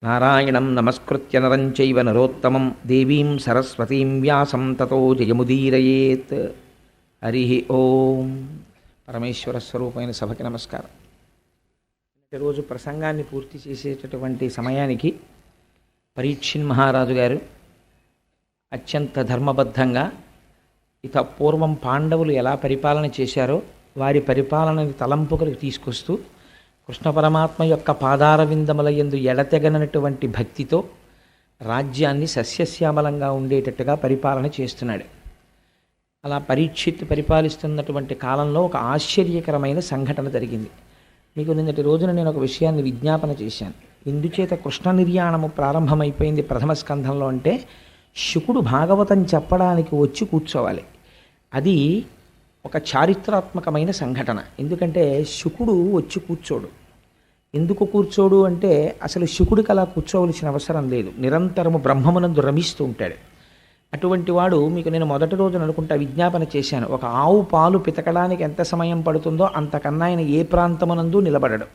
నారాయణం నమస్కృత్య నరం చైవ నరోత్తమం దేవీం సరస్వతీం వ్యాసం తతో జయముదీరయేత్. హరి ఓం. పరమేశ్వర స్వరూపమైన సభకి నమస్కారం. ఈరోజు ప్రసంగాన్ని పూర్తి చేసేటటువంటి సమయానికి పరీక్షిన్ మహారాజు గారు అత్యంత ధర్మబద్ధంగా పూర్వం పాండవులు ఎలా పరిపాలన చేశారో వారి పరిపాలనని తలంపుకలకు తీసుకొస్తూ కృష్ణ పరమాత్మ యొక్క పాదార విందముల యందు ఎడతెగనటువంటి భక్తితో రాజ్యాన్ని సస్యశ్యామలంగా ఉండేటట్టుగా పరిపాలన చేస్తున్నాడు. అలా పరీక్షిత్ పరిపాలిస్తున్నటువంటి కాలంలో ఒక ఆశ్చర్యకరమైన సంఘటన జరిగింది. మీకు నిన్నటి రోజున నేను ఒక విషయాన్ని విజ్ఞాపన చేశాను. ఎందుచేత కృష్ణ నిర్యాణము ప్రారంభమైపోయింది ప్రథమ స్కంధంలో అంటే, శుకుడు భాగవతం చెప్పడానికి వచ్చి కూర్చోవాలి. అది ఒక చారిత్రాత్మకమైన సంఘటన. ఎందుకంటే శుకుడు వచ్చి కూర్చోడు. ఎందుకు కూర్చోడు అంటే, అసలు శుకుడికి అలా కూర్చోవలసిన అవసరం లేదు. నిరంతరము బ్రహ్మమునందు రమిస్తూ ఉంటాడు. అటువంటి వాడు మీకు నేను మొదటి రోజున అనుకుంటా విజ్ఞాపన చేశాను. ఒక ఆవు పాలు పితకడానికి ఎంత సమయం పడుతుందో అంతకన్నా ఆయన ఏ ప్రాంతమునందు నిలబడడు.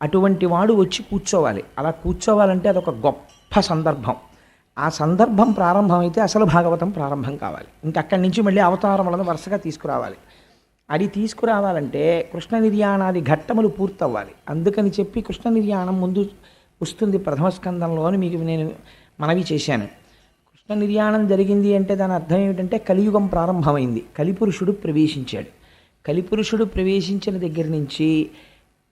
అటువంటి వాడు వచ్చి కూర్చోవాలి. అలా కూర్చోవాలంటే అదొక గొప్ప సందర్భం. ఆ సందర్భం ప్రారంభమైతే అసలు భాగవతం ప్రారంభం కావాలి. ఇంకక్కడి నుంచి మళ్ళీ అవతారములను వరుసగా తీసుకురావాలి. అది తీసుకురావాలంటే కృష్ణ నిర్యాణాది ఘట్టములు పూర్తవ్వాలి. అందుకని చెప్పి కృష్ణ నిర్యాణం ముందు వస్తుంది ప్రథమ స్కందంలో అని మీకు నేను మనవి చేశాను. కృష్ణ నిర్యాణం జరిగింది అంటే దాని అర్థం ఏమిటంటే కలియుగం ప్రారంభమైంది. కలిపురుషుడు ప్రవేశించాడు. కలిపురుషుడు ప్రవేశించిన దగ్గర నుంచి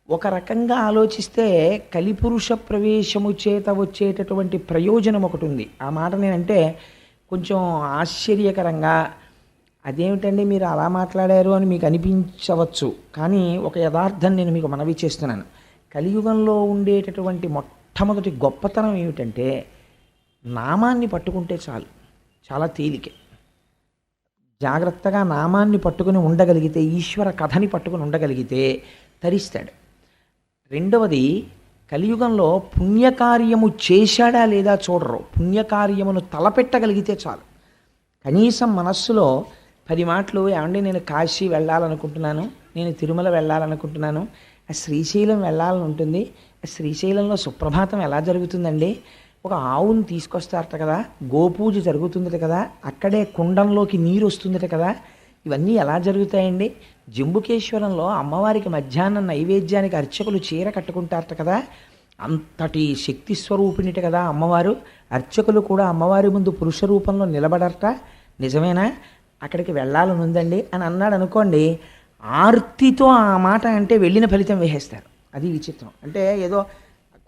ఒక రకంగా ఆలోచిస్తే కలిపురుష ప్రవేశము చేత వచ్చేటటువంటి ప్రయోజనం ఒకటి ఉంది. ఆ మాట నేనంటే కొంచెం ఆశ్చర్యకరంగా, అదేమిటండి మీరు అలా మాట్లాడారు అని మీకు అనిపించవచ్చు. కానీ ఒక యథార్థం నేను మీకు మనవి చేస్తున్నాను. కలియుగంలో ఉండేటటువంటి మొట్టమొదటి గొప్పతనం ఏమిటంటే, నామాన్ని పట్టుకుంటే చాలు, చాలా తేలికే. జాగ్రత్తగా నామాన్ని పట్టుకుని ఉండగలిగితే, ఈశ్వర కథని పట్టుకుని ఉండగలిగితే తరిస్తాడు. రెండవది, కలియుగంలో పుణ్యకార్యము చేశాడా లేదా చూడరు. పుణ్యకార్యమును తలపెట్టగలిగితే చాలు. కనీసం మనస్సులో 10 మాటలు, ఏమండి నేను కాశీ వెళ్ళాలనుకుంటున్నాను, నేను తిరుమల వెళ్ళాలనుకుంటున్నాను, ఆ శ్రీశైలం వెళ్ళాలని ఉంటుంది, ఆ శ్రీశైలంలో సుప్రభాతం ఎలా జరుగుతుందండి, ఒక ఆవును తీసుకొస్తారట కదా, గోపూజ జరుగుతుందట కదా, అక్కడే కుండంలోకి నీరు వస్తుందట కదా, ఇవన్నీ ఎలా జరుగుతాయండి, జంబుకేశ్వరంలో అమ్మవారికి మధ్యాహ్నం నైవేద్యానికి అర్చకులు చీర కట్టుకుంటారట కదా, అంతటి శక్తి స్వరూపిణిట కదా అమ్మవారు, అర్చకులు కూడా అమ్మవారి ముందు పురుష రూపంలో నిలబడరట, నిజమేనా, అక్కడికి వెళ్ళాలని ఉందండి అని అన్నాడు అనుకోండి, ఆర్తితో ఆ మాట అంటే వెళ్ళిన ఫలితం వేసేస్తారు. అది విచిత్రం. అంటే ఏదో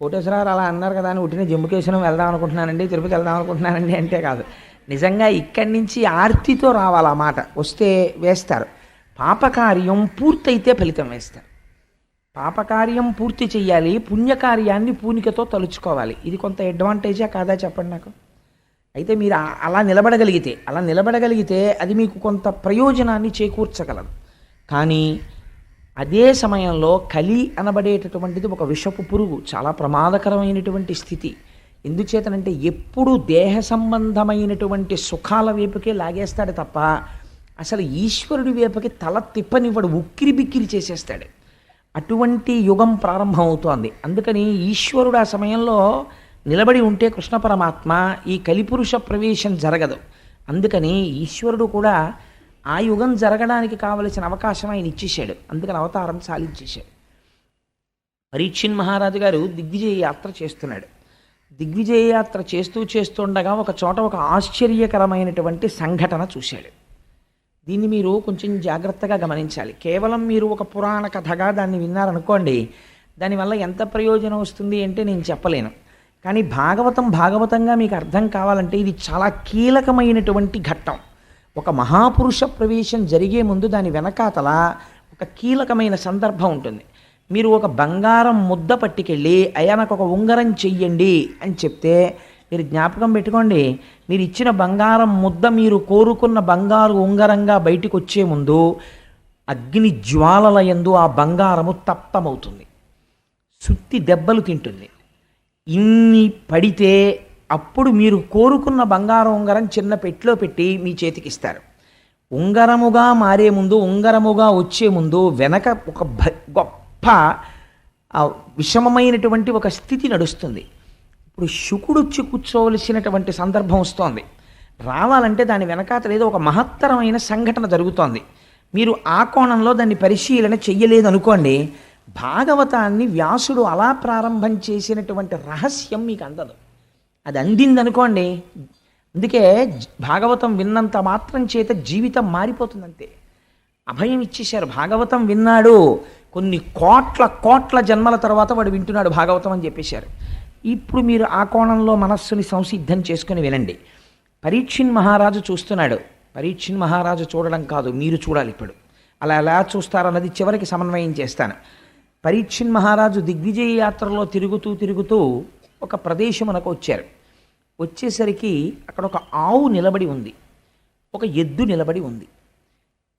కోటేశ్వరరావు అలా అన్నారు కదా అని ఉట్టిన జంబుకేశ్వరం వెళ్దాం అనుకుంటున్నానండి, తిరుపతి వెళ్దాం అనుకుంటున్నానండి అంటే కాదు. నిజంగా ఇక్కడి నుంచి ఆర్తితో రావాలి. ఆ మాట వస్తే వేస్తారు. పాపకార్యం పూర్తయితే ఫలితం వేస్తారు. పాపకార్యం పూర్తి చెయ్యాలి, పుణ్యకార్యాన్ని పూనికతో తలుచుకోవాలి. ఇది కొంత అడ్వాంటేజా కాదా చెప్పండి నాకు. అయితే మీరు అలా నిలబడగలిగితే అది మీకు కొంత ప్రయోజనాన్ని చేకూర్చగలదు. కానీ అదే సమయంలో కలి అనబడేటటువంటిది ఒక విషపు పురుగు, చాలా ప్రమాదకరమైనటువంటి స్థితి. ఎందుచేతనంటే ఎప్పుడు దేహ సంబంధమైనటువంటి సుఖాల వైపుకే లాగేస్తాడు తప్ప అసలు ఈశ్వరుడి వైపుకి తల తిప్పనివ్వడు, ఉక్కిరి బిక్కిరి చేసేస్తాడు. అటువంటి యుగం ప్రారంభమవుతోంది. అందుకని ఈశ్వరుడు ఆ సమయంలో నిలబడి ఉంటే కృష్ణ పరమాత్మ ఈ కలిపురుష ప్రవేశం జరగదు. అందుకని ఈశ్వరుడు కూడా ఆ యుగం జరగడానికి కావలసిన అవకాశం ఆయన ఇచ్చేశాడు. అందుకని అవతారం సాధించేశాడు. పరీక్షిన్ మహారాజు గారు దిగ్విజయ యాత్ర చేస్తున్నాడు. దిగ్విజయ యాత్ర చేస్తుండగా ఒక చోట ఒక ఆశ్చర్యకరమైనటువంటి సంఘటన చూశాడు. దీన్ని మీరు కొంచెం జాగ్రత్తగా గమనించాలి. కేవలం మీరు ఒక పురాణ కథగా దాన్ని విన్నారనుకోండి, దానివల్ల ఎంత ప్రయోజనం వస్తుంది అంటే నేను చెప్పలేను. కానీ భాగవతంగా మీకు అర్థం కావాలంటే ఇది చాలా కీలకమైనటువంటి ఘట్టం. ఒక మహాపురుష ప్రవేశం జరిగే ముందు దాని వెనకాతల ఒక కీలకమైన సందర్భం ఉంటుంది. మీరు ఒక బంగారం ముద్ద పట్టుకెళ్ళి అయ్యా నాకు ఒక ఉంగరం చెయ్యండి అని చెప్తే, మీరు జ్ఞాపకం పెట్టుకోండి, మీరు ఇచ్చిన బంగారం ముద్ద మీరు కోరుకున్న బంగారు ఉంగరంగా బయటికి వచ్చే ముందు అగ్ని జ్వాలల యందు ఆ బంగారము తప్తమవుతుంది, సుత్తి దెబ్బలు తింటుంది. ఇన్ని పడితే అప్పుడు మీరు కోరుకున్న బంగారం ఉంగరం చిన్న పెట్టిలో పెట్టి మీ చేతికి ఇస్తారు. ఉంగరముగా మారే ముందు, ఉంగరముగా వచ్చే ముందు వెనక ఒక గొప్ప విషమమైనటువంటి ఒక స్థితి నడుస్తుంది. ఇప్పుడు శుకుడు వచ్చి కూర్చోవలసినటువంటి సందర్భం వస్తోంది. రావాలంటే దాని వెనకాతల ఏదో ఒక మహత్తరమైన సంఘటన జరుగుతోంది. మీరు ఆ కోణంలో దాన్ని పరిశీలన చెయ్యలేదు అనుకోండి, భాగవతాన్ని వ్యాసుడు అలా ప్రారంభం చేసినటువంటి రహస్యం మీకు అందదు. అది అందిందనుకోండి, అందుకే భాగవతం విన్నంత మాత్రం చేత జీవితం మారిపోతుందంతే. అభయం ఇచ్చేశారు. భాగవతం విన్నాడు, కొన్ని కోట్ల కోట్ల జన్మల తర్వాత వాడు వింటున్నాడు భాగవతం అని చెప్పేశారు. ఇప్పుడు మీరు ఆ కోణంలో మనస్సుని సంసిద్ధం చేసుకుని వినండి. పరీక్షిన్ మహారాజు చూస్తున్నాడు. పరీక్షిన్ మహారాజు చూడడం కాదు, మీరు చూడాలి. ఇప్పుడు అలా ఎలా చూస్తారన్నది చివరికి సమన్వయం చేస్తాను. పరీక్షిన్ మహారాజు దిగ్విజయ యాత్రలో తిరుగుతూ తిరుగుతూ ఒక ప్రదేశమునకు వచ్చారు. వచ్చేసరికి అక్కడ ఒక ఆవు నిలబడి ఉంది, ఒక ఎద్దు నిలబడి ఉంది.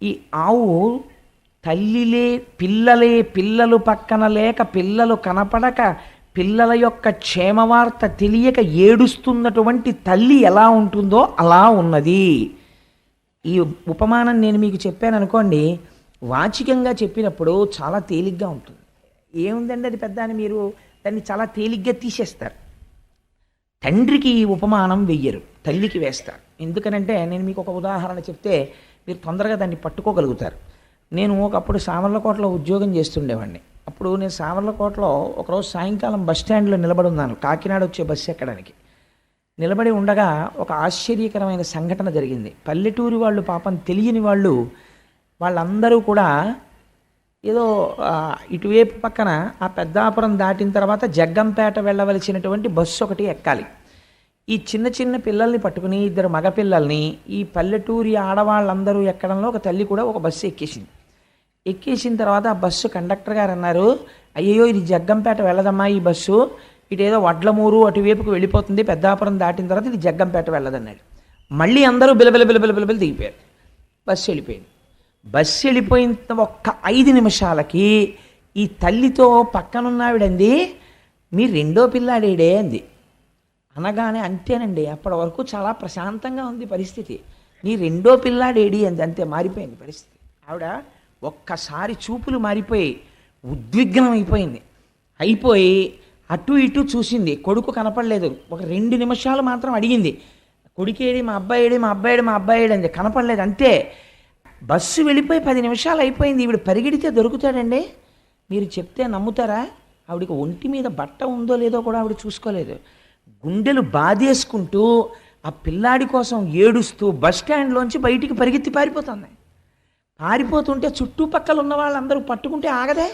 ఈ ఆవు పిల్లలు పక్కన లేక, పిల్లలు కనపడక, పిల్లల యొక్క క్షేమవార్త తెలియక ఏడుస్తున్నటువంటి తల్లి ఎలా ఉంటుందో అలా ఉన్నది. ఈ ఉపమానం నేను మీకు చెప్పాను అనుకోండి, వాచికంగా చెప్పినప్పుడు చాలా తేలిగ్గా ఉంటుంది. ఏముందండి అది పెద్ద అని మీరు దాన్ని చాలా తేలిగ్గా తీసేస్తారు. తండ్రికి ఈ ఉపమానం వెయ్యరు, తల్లికి వేస్తారు. ఎందుకనంటే నేను మీకు ఒక ఉదాహరణ చెప్తే మీరు తొందరగా దాన్ని పట్టుకోగలుగుతారు. నేను ఒకప్పుడు సామర్లకోటలో ఉద్యోగం చేస్తుండేవాడిని. అప్పుడు నేను సామర్లకోటలో ఒకరోజు సాయంకాలం బస్ స్టాండ్లో నిలబడి ఉన్నాను, కాకినాడ వచ్చే బస్సు ఎక్కడానికి. నిలబడి ఉండగా ఒక ఆశ్చర్యకరమైన సంఘటన జరిగింది. పల్లెటూరి వాళ్ళు, పాపం తెలియని వాళ్ళు, వాళ్ళందరూ కూడా ఏదో ఇటువైపు పక్కన ఆ పెద్దాపురం దాటిన తర్వాత జగ్గంపేట వెళ్ళవలసినటువంటి బస్సు ఒకటి ఎక్కాలి. ఈ చిన్న చిన్న పిల్లల్ని పట్టుకుని, ఇద్దరు మగపిల్లల్ని, ఈ పల్లెటూరి ఆడవాళ్ళందరూ ఎక్కడంలో ఒక తల్లి కూడా ఒక బస్సు ఎక్కేసింది. ఎక్కేసిన తర్వాత ఆ బస్సు కండక్టర్ గారు అన్నారు, అయ్యో ఇది జగ్గంపేట వెళ్ళదమ్మా ఈ బస్సు, ఇటేదో వడ్లమూరు అటువైపుకు వెళ్ళిపోతుంది, పెద్దాపురం దాటిన తర్వాత ఇది జగ్గంపేట వెళ్ళదన్నాడు. మళ్ళీ అందరూ బిలబిల దిగిపోయారు. బస్సు వెళ్ళిపోయింది. బస్సు వెళ్ళిపోయిన ఒక్క 5 నిమిషాలకి ఈ తల్లితో పక్కనున్నావిడంది, మీ రెండో పిల్లాడేడే అంది. అనగానే అంతేనండి, అప్పటి వరకు చాలా ప్రశాంతంగా ఉంది పరిస్థితి. నీ రెండో పిల్లాడేడి అంది, అంతే మారిపోయింది పరిస్థితి. ఆవిడ ఒక్కసారి చూపులు మారిపోయి ఉద్విగ్నం అయిపోయి అటు ఇటు చూసింది, కొడుకు కనపడలేదు. ఒక 2 నిమిషాలు మాత్రం అడిగింది, కొడుకేడి, మా అబ్బాయేడి అంది, కనపడలేదు. అంతే. బస్సు వెళ్ళిపోయి 10 నిమిషాలు అయిపోయింది. ఈవిడ పరిగెడితే దొరుకుతాడండి? మీరు చెప్తే నమ్ముతారా? ఆవిడికి ఒంటి మీద బట్ట ఉందో లేదో కూడా ఆవిడ చూసుకోలేదు. గుండెలు బాధేసుకుంటూ ఆ పిల్లాడి కోసం ఏడుస్తూ బస్ స్టాండ్లోంచి బయటికి పరిగెత్తి పారిపోతుంటే చుట్టుపక్కల ఉన్న వాళ్ళందరూ పట్టుకుంటే ఆగదే.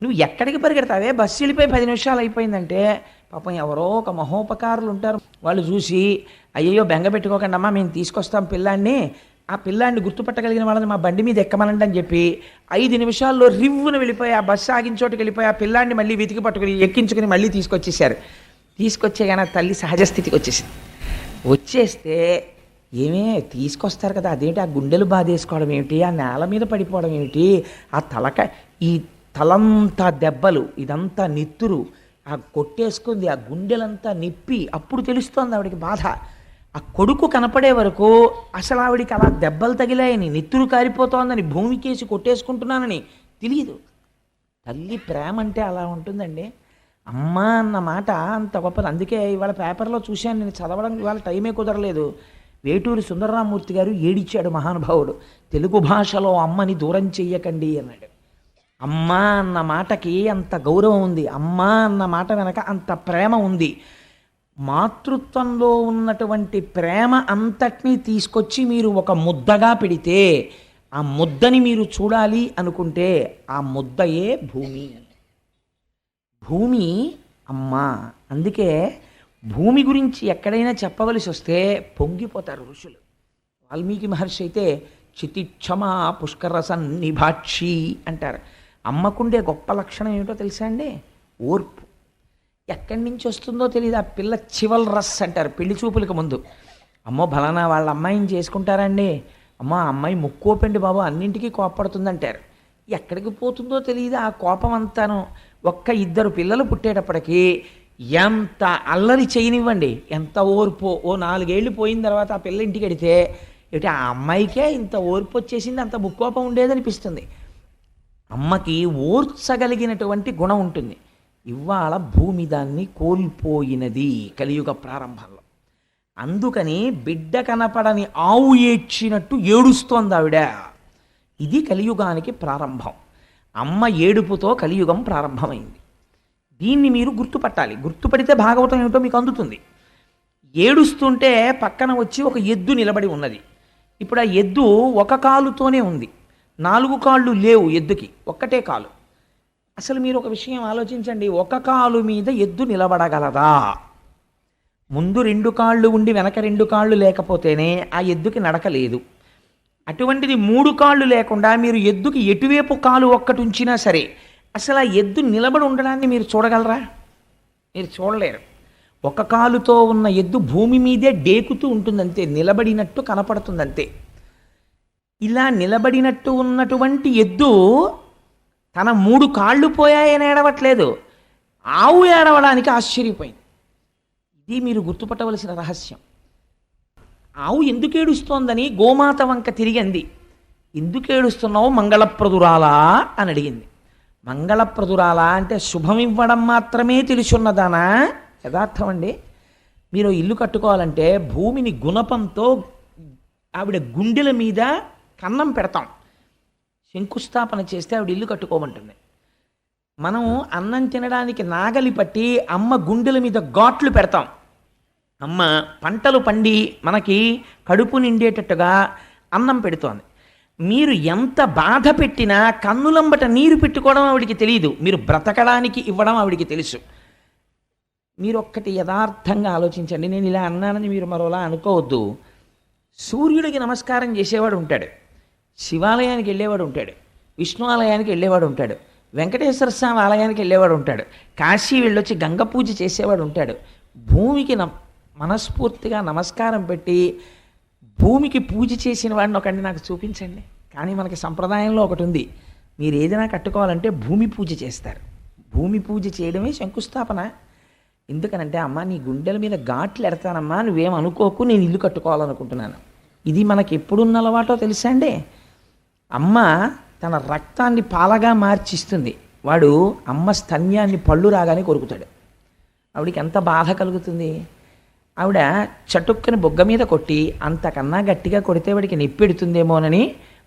నువ్వు ఎక్కడికి పరిగెడతావే, బస్సు వెళ్ళిపోయి 10 నిమిషాలు అయిపోయిందంటే పాపం ఎవరో ఒక మహోపకారులు ఉంటారు, వాళ్ళు చూసి అయ్యో బెంగ పెట్టుకోకండి అమ్మా, మేము తీసుకొస్తాం పిల్లాడిని, ఆ పిల్లాడిని గుర్తుపట్టగలిగిన వాళ్ళని మా బండి మీద ఎక్కమనండి అని చెప్పి 5 నిమిషాల్లో రివ్వున వెళ్ళిపోయి ఆ బస్సు ఆగిన చోటుకి వెళ్ళిపోయి ఆ పిల్లాడిని మళ్ళీ వెతికి పట్టుకుని ఎక్కించుకుని మళ్ళీ తీసుకొచ్చేసారు. తీసుకొచ్చే కానీ ఆ తల్లి సహజస్థితికి వచ్చేసింది. వచ్చేస్తే ఏమే తీసుకొస్తారు కదా, అదేంటి ఆ గుండెలు బాధేసుకోవడం ఏమిటి, ఆ నేల మీద పడిపోవడం ఏమిటి, ఆ ఈ తలంతా దెబ్బలు, ఇదంతా నెత్తురు, ఆ కొట్టేసుకుంది, ఆ గుండెలంతా నిప్పి, అప్పుడు తెలుస్తోంది ఆవిడికి బాధ. ఆ కొడుకు కనపడే వరకు అసలు ఆవిడికి అలా దెబ్బలు తగిలాయని, నెత్తురు కారిపోతోందని, భూమికేసి కొట్టేసుకుంటున్నానని తెలియదు. తల్లి ప్రేమ అంటే అలా ఉంటుందండి. అమ్మ అన్న మాట అంత గొప్పది. అందుకే ఇవాళ పేపర్లో చూశాను, నేను చదవడం ఇవాళ టైమే కుదరలేదు. వేటూరి సుందరరామూర్తి గారు ఏడిచ్చాడు మహానుభావుడు, తెలుగు భాషలో అమ్మని దూరం చెయ్యకండి అన్నాడు. అమ్మ అన్న మాటకి అంత గౌరవం ఉంది, అమ్మ అన్న మాట వెనక అంత ప్రేమ ఉంది. మాతృత్వంలో ఉన్నటువంటి ప్రేమ అంతటినీ తీసుకొచ్చి మీరు ఒక ముద్దగా పెడితే, ఆ ముద్దని మీరు చూడాలి అనుకుంటే ఆ ముద్దయే భూమి. భూమి అమ్మ. అందుకే భూమి గురించి ఎక్కడైనా చెప్పవలసి వస్తే పొంగిపోతారు ఋషులు. వాల్మీకి మహర్షి అయితే చితిక్షమా పుష్కరసన్నిభాక్షి అంటారు. అమ్మకుండే గొప్ప లక్షణం ఏమిటో తెలుసా అండి? ఓర్పు. ఎక్కడి నుంచి వస్తుందో తెలియదు. ఆ పిల్ల చివల్ రస్ అంటారు పెళ్లి చూపులకు ముందు. అమ్మో బలానా వాళ్ళ అమ్మాయిని చేసుకుంటారండి, అమ్మ అమ్మాయి ముక్కోపెండి బాబు, అన్నింటికీ కోపడుతుందంటారు. ఎక్కడికి పోతుందో తెలియదు ఆ కోపం అంతాను. ఒక్క 2 పిల్లలు పుట్టేటప్పటికీ ఎంత అల్లరి చేయనివ్వండి, ఎంత ఓర్పు. ఓ 4 ఏళ్ళు పోయిన తర్వాత ఆ పిల్ల ఇంటికి వెడితే ఇటు ఆ అమ్మాయికే ఇంత ఓర్పు వచ్చేసింది, అంత ముక్కోపం ఉండేదనిపిస్తుంది. అమ్మకి ఓర్చగలిగినటువంటి గుణం ఉంటుంది. ఇవాళ భూమి దాన్ని కోల్పోయినది కలియుగ ప్రారంభంలో. అందుకని బిడ్డ కనపడని ఆవు ఏడ్చినట్టు ఏడుస్తోంది ఆవిడ. ఇది కలియుగానికి ప్రారంభం. అమ్మ ఏడుపుతో కలియుగం ప్రారంభమైంది. దీన్ని మీరు గుర్తుపట్టాలి. గుర్తుపడితే భాగవతం ఏమిటో మీకు అందుతుంది. ఏడుస్తుంటే పక్కన వచ్చి ఒక ఎద్దు నిలబడి ఉన్నది. ఇప్పుడు ఆ ఎద్దు ఒక కాలుతోనే ఉంది, 4 కాళ్ళు లేవు ఎద్దుకి, ఒక్కటే కాలు. అసలు మీరు ఒక విషయం ఆలోచించండి, ఒక కాలు మీద ఎద్దు నిలబడగలదా? ముందు 2 కాళ్ళు ఉండి వెనక 2 కాళ్ళు లేకపోతేనే ఆ ఎద్దుకి నడక లేదు. అటువంటిది 3 కాళ్ళు లేకుండా మీరు ఎద్దుకి ఎటువైపు కాలు ఒక్కటి ఉంచినా సరే అసలు ఆ ఎద్దు నిలబడి ఉండడాన్ని మీరు చూడగలరా? మీరు చూడలేరు. ఒక కాలుతో ఉన్న ఎద్దు భూమి మీదే డేకుతూ ఉంటుందంతే, నిలబడినట్టు కనపడుతుందంతే. ఇలా నిలబడినట్టు ఉన్నటువంటి ఎద్దు తన 3 కాళ్ళు పోయాయని ఏడవట్లేదు, ఆవు ఏడవడానికి ఆశ్చర్యపోయింది. ఇది మీరు గుర్తుపట్టవలసిన రహస్యం. ఆవు ఎందుకు ఏడుస్తోందని గోమాత వంక తిరిగి అంది. ఎందుకు ఏడుస్తున్నావు మంగళప్రదురాలా అని అడిగింది. మంగళప్రదురాలా అంటే శుభం ఇవ్వడం మాత్రమే తెలుసున్నదానా? యథార్థం అండి. మీరు ఇల్లు కట్టుకోవాలంటే భూమిని గుణపంతో ఆవిడ గుండెల మీద కన్నం పెడతాం. శంకుస్థాపన చేస్తే ఆవిడ ఇల్లు కట్టుకోమంటుంది. మనం అన్నం తినడానికి నాగలి పట్టి అమ్మ గుండెల మీద ఘాట్లు పెడతాం. అమ్మ పంటలు పండి మనకి కడుపు నిండేటట్టుగా అన్నం పెడుతోంది. మీరు ఎంత బాధ పెట్టినా కన్నులంబట నీరు పెట్టుకోవడం ఆవిడికి తెలియదు, మీరు బ్రతకడానికి ఇవ్వడం ఆవిడికి తెలుసు. మీరు ఒక్కటి యథార్థంగా ఆలోచించండి. నేను ఇలా అన్నానని మీరు మరోలా అనుకోవద్దు. సూర్యుడికి నమస్కారం చేసేవాడు ఉంటాడు, శివాలయానికి వెళ్ళేవాడు ఉంటాడు, విష్ణు ఆలయానికి వెళ్ళేవాడు ఉంటాడు, వెంకటేశ్వర స్వామి ఆలయానికి వెళ్ళేవాడు ఉంటాడు, కాశీ వెళ్ళొచ్చి గంగ పూజ చేసేవాడు ఉంటాడు. భూమికి మనస్ఫూర్తిగా నమస్కారం పెట్టి భూమికి పూజ చేసిన వాడిని ఒకటి నాకు చూపించండి. కానీ మనకి సంప్రదాయంలో ఒకటి ఉంది, మీరు ఏదైనా కట్టుకోవాలంటే భూమి పూజ చేస్తారు. భూమి పూజ చేయడమే శంకుస్థాపన. ఎందుకనంటే అమ్మ నీ గుండెల మీద ఘాట్లు ఎడతానమ్మా, నువ్వేం అనుకోకు, నేను ఇల్లు కట్టుకోవాలనుకుంటున్నాను. ఇది మనకి ఎప్పుడున్న అలవాటో తెలుసా అండి? అమ్మ తన రక్తాన్ని పాలగా మార్చిస్తుంది, వాడు అమ్మ స్తన్యాన్ని పళ్ళు రాగానే కొరుకుతాడు. ఆవిడికి ఎంత బాధ కలుగుతుంది. ఆవిడ చటుక్కని బొగ్గ మీద కొట్టి అంతకన్నా గట్టిగా కొడితే వాడికి నొప్పెడుతుందేమోనని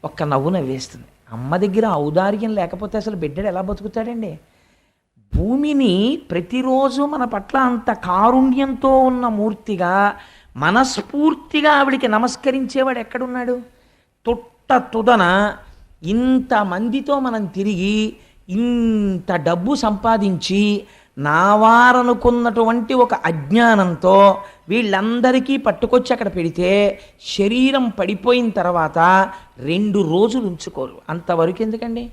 ఒక్క నవ్వు నవ్వేస్తుంది. అమ్మ దగ్గర ఔదార్యం లేకపోతే అసలు బిడ్డడు ఎలా బతుకుతాడండి? భూమిని ప్రతిరోజు మన పట్ల అంత కారుణ్యంతో ఉన్న మూర్తిగా మనస్ఫూర్తిగా ఆవిడికి నమస్కరించేవాడు ఎక్కడున్నాడు? తుదన ఇంతమందితో మనం తిరిగి ఇంత డబ్బు సంపాదించి నావారనుకున్నటువంటి ఒక అజ్ఞానంతో వీళ్ళందరికీ పట్టుకొచ్చి అక్కడ పెడితే శరీరం పడిపోయిన తర్వాత 2 రోజులు ఉంచుకోరు. అంతవరకు ఎందుకండి?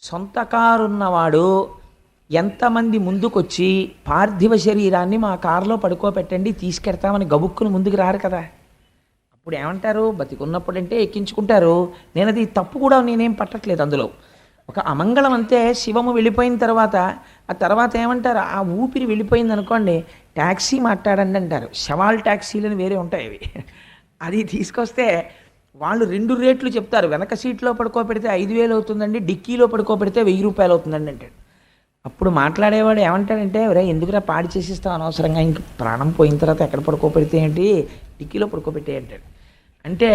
సొంత కారున్నవాడు ఎంతమంది ముందుకొచ్చి పార్థివ శరీరాన్ని మా కారులో పడుకోబెట్టండి తీసుకెడతామని గబుక్కును ముందుకు రారు కదా. అప్పుడు ఏమంటారు? బతికున్నప్పుడు అంటే ఎక్కించుకుంటారు. నేను అది తప్పు కూడా నేనేం పట్టట్లేదు అందులో. ఒక అమంగళం అంతే. శివము వెళ్ళిపోయిన తర్వాత ఆ తర్వాత ఏమంటారు? ఆ ఊపిరి వెళ్ళిపోయింది అనుకోండి, ట్యాక్సీ మాట్లాడండి అంటారు. శవాల్ ట్యాక్సీలని వేరే ఉంటాయి అవి. అది తీసుకొస్తే వాళ్ళు 2 రేట్లు చెప్తారు. వెనక సీట్లో పడుకోబెడితే 5,000 అవుతుందండి, డిక్కీలో పడుకోబెడితే 1,000 రూపాయలు అవుతుందండి అంటాడు. అప్పుడు మాట్లాడేవాడు ఏమంటాడంటే, ఒరే ఎందుకురా పాడి చేసిస్తావు అనవసరంగా, ఇంక ప్రాణం పోయిన తర్వాత ఎక్కడ పడుకోబెడితే ఏంటి, డిక్కీలో పడుకోబెట్టే అంటాడు. అంటే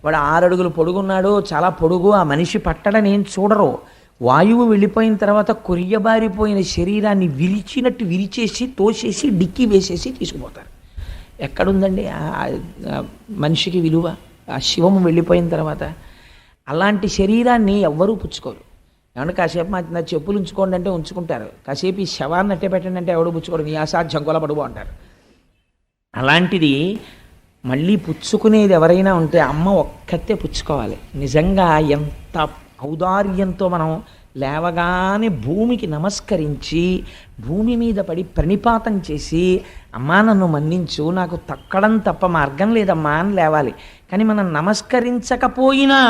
వాడు 6 అడుగులు పొడుగున్నాడు, చాలా పొడుగు, ఆ మనిషి పట్టడని ఏం చూడరు. వాయువు వెళ్ళిపోయిన తర్వాత కొరియబారిపోయిన శరీరాన్ని విరిచినట్టు విరిచేసి తోసేసి డిక్కీ వేసేసి తీసుకుపోతారు. ఎక్కడుందండి మనిషికి విలువ? ఆ శివము వెళ్ళిపోయిన తర్వాత అలాంటి శరీరాన్ని ఎవ్వరూ పుచ్చుకోరు. ఏమన్నా కాసేపు నా చెప్పులు ఉంచుకోండి అంటే ఉంచుకుంటారు, కాసేపు ఈ శవాన్ని అట్టే పెట్టండి అంటే ఎవడు పుచ్చుకోడు, నీ అసాధ్యం కొలబడుబో అంటారు. అలాంటిది మళ్ళీ పుచ్చుకునేది ఎవరైనా ఉంటే అమ్మ ఒక్కతే పుచ్చుకోవాలి. నిజంగా ఎంత ఔదార్యంతో మనం లేవగానే భూమికి నమస్కరించి భూమి మీద పడి ప్రణిపాతం చేసి అమ్మా నన్ను మన్నించు, నాకు తక్కడం తప్ప మార్గం లేదమ్మా అని లేవాలి. కానీ మనం నమస్కరించకపోయినా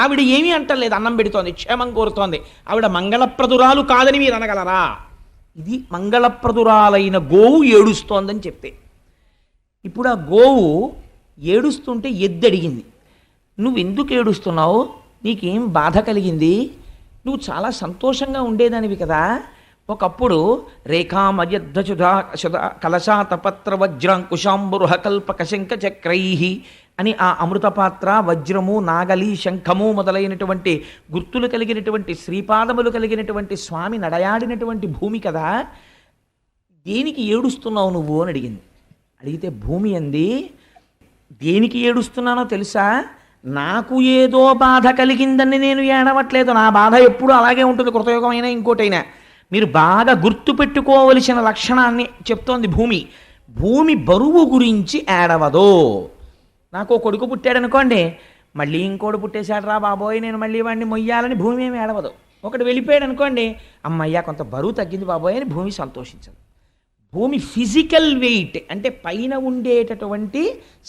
ఆవిడ ఏమీ అంటలేదు, అన్నం పెడుతోంది, క్షేమం కోరుతోంది. ఆవిడ మంగళప్రదురాలు కాదని మీరు అనగలరా? ఇది మంగళప్రదురాలైన గోవు ఏడుస్తోందని చెప్తే. ఇప్పుడు ఆ గోవు ఏడుస్తుంటే ఎద్దు అడిగింది, నువ్వు ఎందుకు ఏడుస్తున్నావు, నీకేం బాధ కలిగింది, నువ్వు చాలా సంతోషంగా ఉండేదానివి కదా, ఒకప్పుడు రేఖామయద్ధుధా కలశాతపత్ర వజ్రాంకుశాంబురుహ కల్పక శంఖ చక్రై అని ఆ అమృతపాత్ర, వజ్రము, నాగలి, శంఖము మొదలైనటువంటి గుర్తులు కలిగినటువంటి శ్రీపాదములు కలిగినటువంటి స్వామి నడయాడినటువంటి భూమి కదా, దేనికి ఏడుస్తున్నావు నువ్వు అని అడిగింది. అడిగితే భూమి అంది, దేనికి ఏడుస్తున్నానో తెలుసా, నాకు ఏదో బాధ కలిగిందని నేను ఏడవట్లేదు, నా బాధ ఎప్పుడూ అలాగే ఉంటుంది, కృతయుగమైనా ఇంకోటైనా. మీరు బాగా గుర్తుపెట్టుకోవలసిన లక్షణాన్ని చెప్తోంది భూమి. భూమి బరువు గురించి ఏడవదు. నాకు కొడుకు పుట్టాడనుకోండి, మళ్ళీ ఇంకోటి పుట్టేశాడు రా బాబోయ్, నేను మళ్ళీ వాడిని మొయ్యాలని భూమి ఏమి ఏడవదు. ఒకటి వెళ్ళిపోయాడు అనుకోండి, అమ్మయ్యా కొంత బరువు తగ్గింది బాబోయ్ అని భూమి సంతోషించదు. భూమి ఫిజికల్ వెయిట్ అంటే పైన ఉండేటటువంటి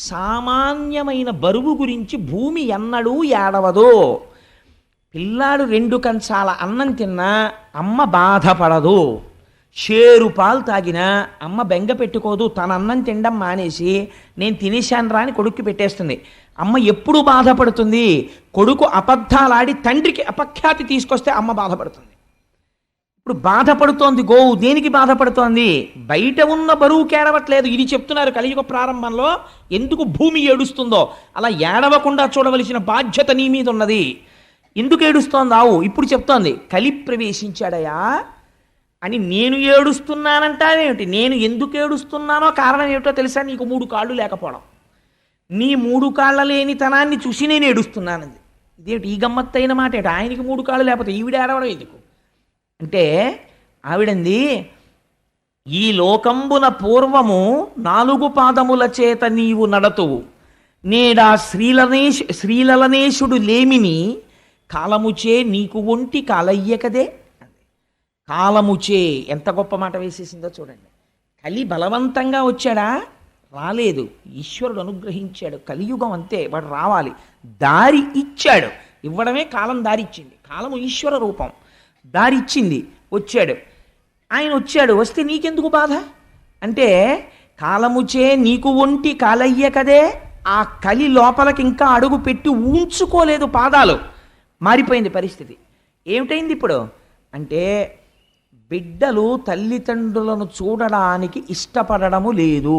సామాన్యమైన బరువు గురించి భూమి ఎన్నడూ ఏడవదు. పిల్లాడు 2 కంచాల అన్నం తిన్నా అమ్మ బాధపడదు, షేరు పాలు తాగినా అమ్మ బెంగ పెట్టుకోదు, తన అన్నం తినడం మానేసి నేను తినేశాను రా అని కొడుక్కి పెట్టేస్తుంది. అమ్మ ఎప్పుడు బాధపడుతుంది, కొడుకు అబద్ధాలాడి తండ్రికి అపఖ్యాతి తీసుకొస్తే అమ్మ బాధపడుతుంది. ఇప్పుడు బాధపడుతోంది గోవు, దేనికి బాధపడుతోంది, బయట ఉన్న బరువు కేడవట్లేదు. ఇది చెప్తున్నారు కలియుగ ప్రారంభంలో ఎందుకు భూమి ఏడుస్తుందో. అలా ఏడవకుండా చూడవలసిన బాధ్యత నీ మీద ఉన్నది. ఎందుకు ఏడుస్తోంది ఆవు, ఇప్పుడు చెప్తోంది కలి ప్రవేశించాడయా అని. నేను ఏడుస్తున్నానంటావేమిటి, నేను ఎందుకు ఏడుస్తున్నానో కారణం ఏమిటో తెలుసా, నీకు 3 కాళ్ళు లేకపోవడం. నీ 3 కాళ్ళ లేని తనాన్ని చూసి నేను ఏడుస్తున్నానంది. ఇదేమిటి ఈ గమ్మత్తైన మాట ఏమిటి, ఆయనకి 3 కాళ్ళు లేకపోతే ఈవిడ ఏడవడం ఎందుకు అంటే, ఆవిడంది, ఈ లోకంబున పూర్వము 4 పాదముల చేత నీవు నడతువు, నేడా శ్రీలలనేశుడు లేమిని కాలముచే నీకు ఒంటి కాలయ్యకదే. కాలముచే ఎంత గొప్ప మాట వేసేసిందో చూడండి. కలి బలవంతంగా వచ్చాడా, రాలేదు, ఈశ్వరుడు అనుగ్రహించాడు. కలియుగం అంతే, వాడు రావాలి, దారి ఇచ్చాడు. ఇవ్వడమే కాలం దారిచ్చింది. కాలము ఈశ్వర రూపం, దారిచ్చింది, వచ్చాడు. ఆయన వచ్చాడు, వస్తే నీకెందుకు బాధ అంటే, కాలముచే నీకు ఒంటి కాలయ్య కదే. ఆ కలి లోపలికి ఇంకా అడుగు పెట్టి ఉంచుకోలేదు, పాదాలు మారిపోయింది పరిస్థితి. ఏమిటైంది ఇప్పుడు అంటే, బిడ్డలు తల్లిదండ్రులను చూడడానికి ఇష్టపడము లేదు.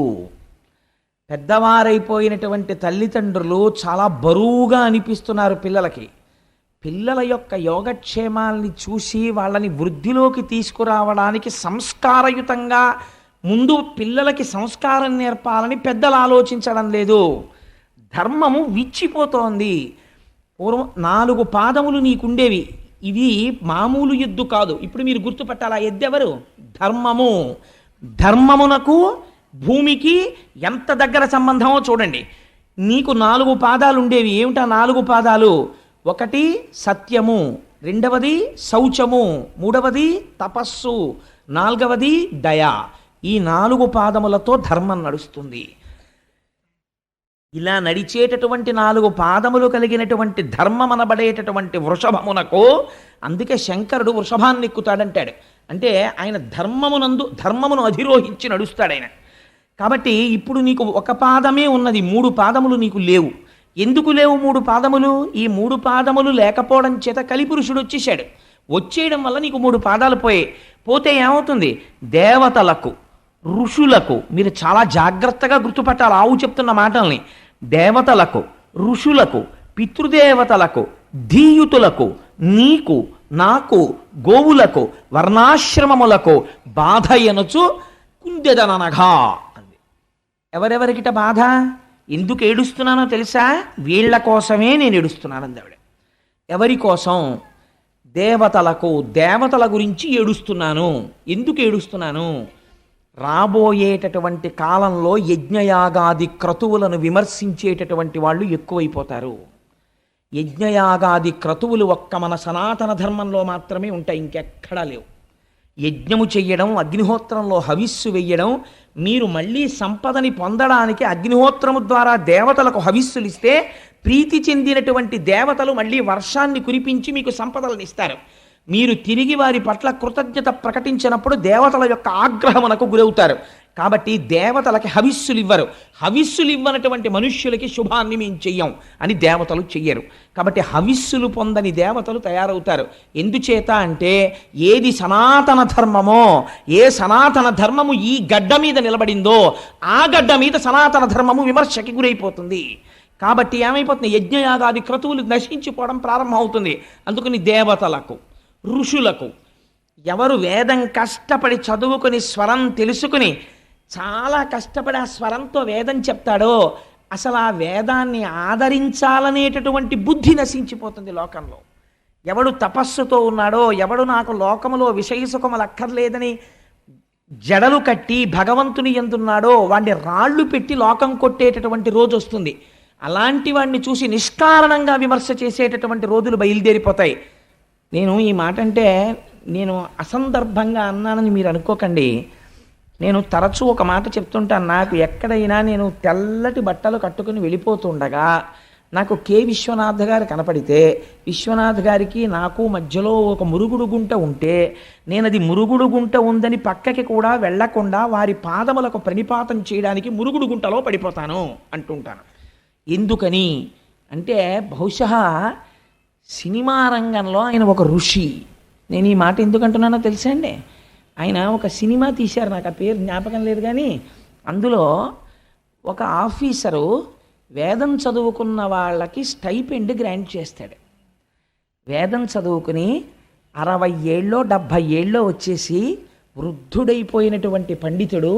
పెద్దవారైపోయినటువంటి తల్లిదండ్రులు చాలా బరువుగా అనిపిస్తున్నారు పిల్లలకి. పిల్లల యొక్క యోగక్షేమాల్ని చూసి వాళ్ళని వృద్ధిలోకి తీసుకురావడానికి సంస్కారయుతంగా ముందు పిల్లలకి సంస్కారం నేర్పాలని పెద్దలు ఆలోచించడం లేదు. ధర్మము విచ్చిపోతోంది. పూర్వం 4 పాదములు నీకుండేవి, ఇవి మామూలు ఎద్దు కాదు. ఇప్పుడు మీరు గుర్తుపట్టాలి, ఆ ఎద్దెవరు, ధర్మము. ధర్మమునకు భూమికి ఎంత దగ్గర సంబంధమో చూడండి. నీకు 4 పాదాలు ఉండేవి. ఏమిటా 4 పాదాలు, 1 సత్యము, 2వది శౌచము, 3వది తపస్సు, 4వది దయ. ఈ 4 పాదములతో ధర్మం నడుస్తుంది. ఇలా నడిచేటటువంటి 4 పాదములు కలిగినటువంటి ధర్మం అనబడేటటువంటి వృషభమునకు, అందుకే శంకరుడు వృషభాన్ని ఎక్కుతాడంటాడు. అంటే ఆయన ధర్మమును అధిరోహించి నడుస్తాడు ఆయన. కాబట్టి ఇప్పుడు నీకు 1 పాదమే ఉన్నది, 3 పాదములు నీకు లేవు. ఎందుకు లేవు 3 పాదములు? ఈ 3 పాదములు లేకపోవడం చేత కలిపురుషుడు వచ్చేసాడు. వచ్చేయడం వల్ల నీకు 3 పాదాలు పోతే ఏమవుతుంది, దేవతలకు, ఋషులకు, మీరు చాలా జాగ్రత్తగా గుర్తుపట్టాలి ఆవు చెప్తున్న మాటల్ని, దేవతలకు, ఋషులకు, పితృదేవతలకు, ధీయుతులకు, నీకు, నాకు, గోవులకు, వర్ణాశ్రమములకు బాధ ఎనుచు కుందెదననగా అంది. ఎవరెవరికిట బాధ, ఎందుకు ఏడుస్తున్నానో తెలుసా, వీళ్ల కోసమే నేను ఏడుస్తున్నానంది ఆవిడ. ఎవరి కోసం, దేవతలకు, దేవతల గురించి ఏడుస్తున్నాను. ఎందుకు ఏడుస్తున్నాను, రాబోయేటటువంటి కాలంలో యజ్ఞయాగాది క్రతువులను విమర్శించేటటువంటి వాళ్ళు ఎక్కువైపోతారు. యజ్ఞయాగాది క్రతువులు ఒక్క మన సనాతన ధర్మంలో మాత్రమే ఉంటాయి, ఇంకెక్కడా లేవు. యజ్ఞము చెయ్యడం, అగ్నిహోత్రంలో హవిస్సు వెయ్యడం, మీరు మళ్ళీ సంపదని పొందడానికి అగ్నిహోత్రము ద్వారా దేవతలకు హవిస్సులు ఇస్తే ప్రీతి చెందినటువంటి దేవతలు మళ్ళీ వర్షాన్ని కురిపించి మీకు సంపదలను ఇస్తారు. మీరు తిరిగి వారి పట్ల కృతజ్ఞత ప్రకటించినప్పుడు దేవతల యొక్క ఆగ్రహమునకు గురవుతారు. కాబట్టి దేవతలకి హవిస్సులు ఇవ్వరు. హవిస్సులు ఇవ్వనటువంటి మనుష్యులకి శుభాన్ని మేము చెయ్యం అని దేవతలు చెయ్యరు. కాబట్టి హవిస్సులు పొందని దేవతలు తయారవుతారు. ఎందుచేత అంటే ఏది సనాతన ధర్మమో, ఏ సనాతన ధర్మము ఈ గడ్డ మీద నిలబడిందో ఆ గడ్డ మీద సనాతన ధర్మము విమర్శకి గురైపోతుంది. కాబట్టి ఏమైపోతుంది, యజ్ఞయాగాది క్రతువులు నశించిపోవడం ప్రారంభమవుతుంది. అందుకని దేవతలకు, ఋషులకు, ఎవరు వేదం కష్టపడి చదువుకుని స్వరం తెలుసుకుని చాలా కష్టపడి ఆ స్వరంతో వేదం చెప్తాడో అసలు ఆ వేదాన్ని ఆదరించాలనేటటువంటి బుద్ధి నశించిపోతుంది లోకంలో. ఎవడు తపస్సుతో ఉన్నాడో, ఎవడు నాకు లోకములో విషయసుఖములు అక్కర్లేదని జడలు కట్టి భగవంతుని ఎందున్నాడో వాడిని రాళ్ళు పెట్టి లోకం కొట్టేటటువంటి రోజు వస్తుంది. అలాంటి వాడిని చూసి నిష్కారణంగా విమర్శ చేసేటటువంటి రోజులు బయలుదేరిపోతాయి. నేను ఈ మాట అంటే నేను అసందర్భంగా అన్నానని మీరు అనుకోకండి. నేను తరచూ ఒక మాట చెప్తుంటాను. నాకు ఎక్కడైనా నేను తెల్లటి బట్టలు కట్టుకుని వెళ్ళిపోతుండగా నాకు కె విశ్వనాథ్ గారు కనపడితే, విశ్వనాథ్ గారికి నాకు మధ్యలో ఒక మురుగుడు గుంట ఉంటే నేను అది మురుగుడు గుంట ఉందని పక్కకి కూడా వెళ్లకుండా వారి పాదములకు ప్రణిపాతం చేయడానికి మురుగుడు గుంటలో పడిపోతాను అంటుంటాను. ఎందుకని అంటే బహుశా సినిమా రంగంలో ఆయన ఒక ఋషి. నేను ఈ మాట ఎందుకు అంటున్నానో తెలుసా అండి? ఆయన ఒక సినిమా తీశారు, నాకు ఆ పేరు జ్ఞాపకం లేదు, కానీ అందులో ఒక ఆఫీసరు వేదం చదువుకున్న వాళ్ళకి స్టైపెండ్ గ్రాంట్ చేస్తాడు. వేదం చదువుకుని 60 ఏళ్ళో 70 ఏళ్ళో వచ్చేసి వృద్ధుడైపోయినటువంటి పండితుడు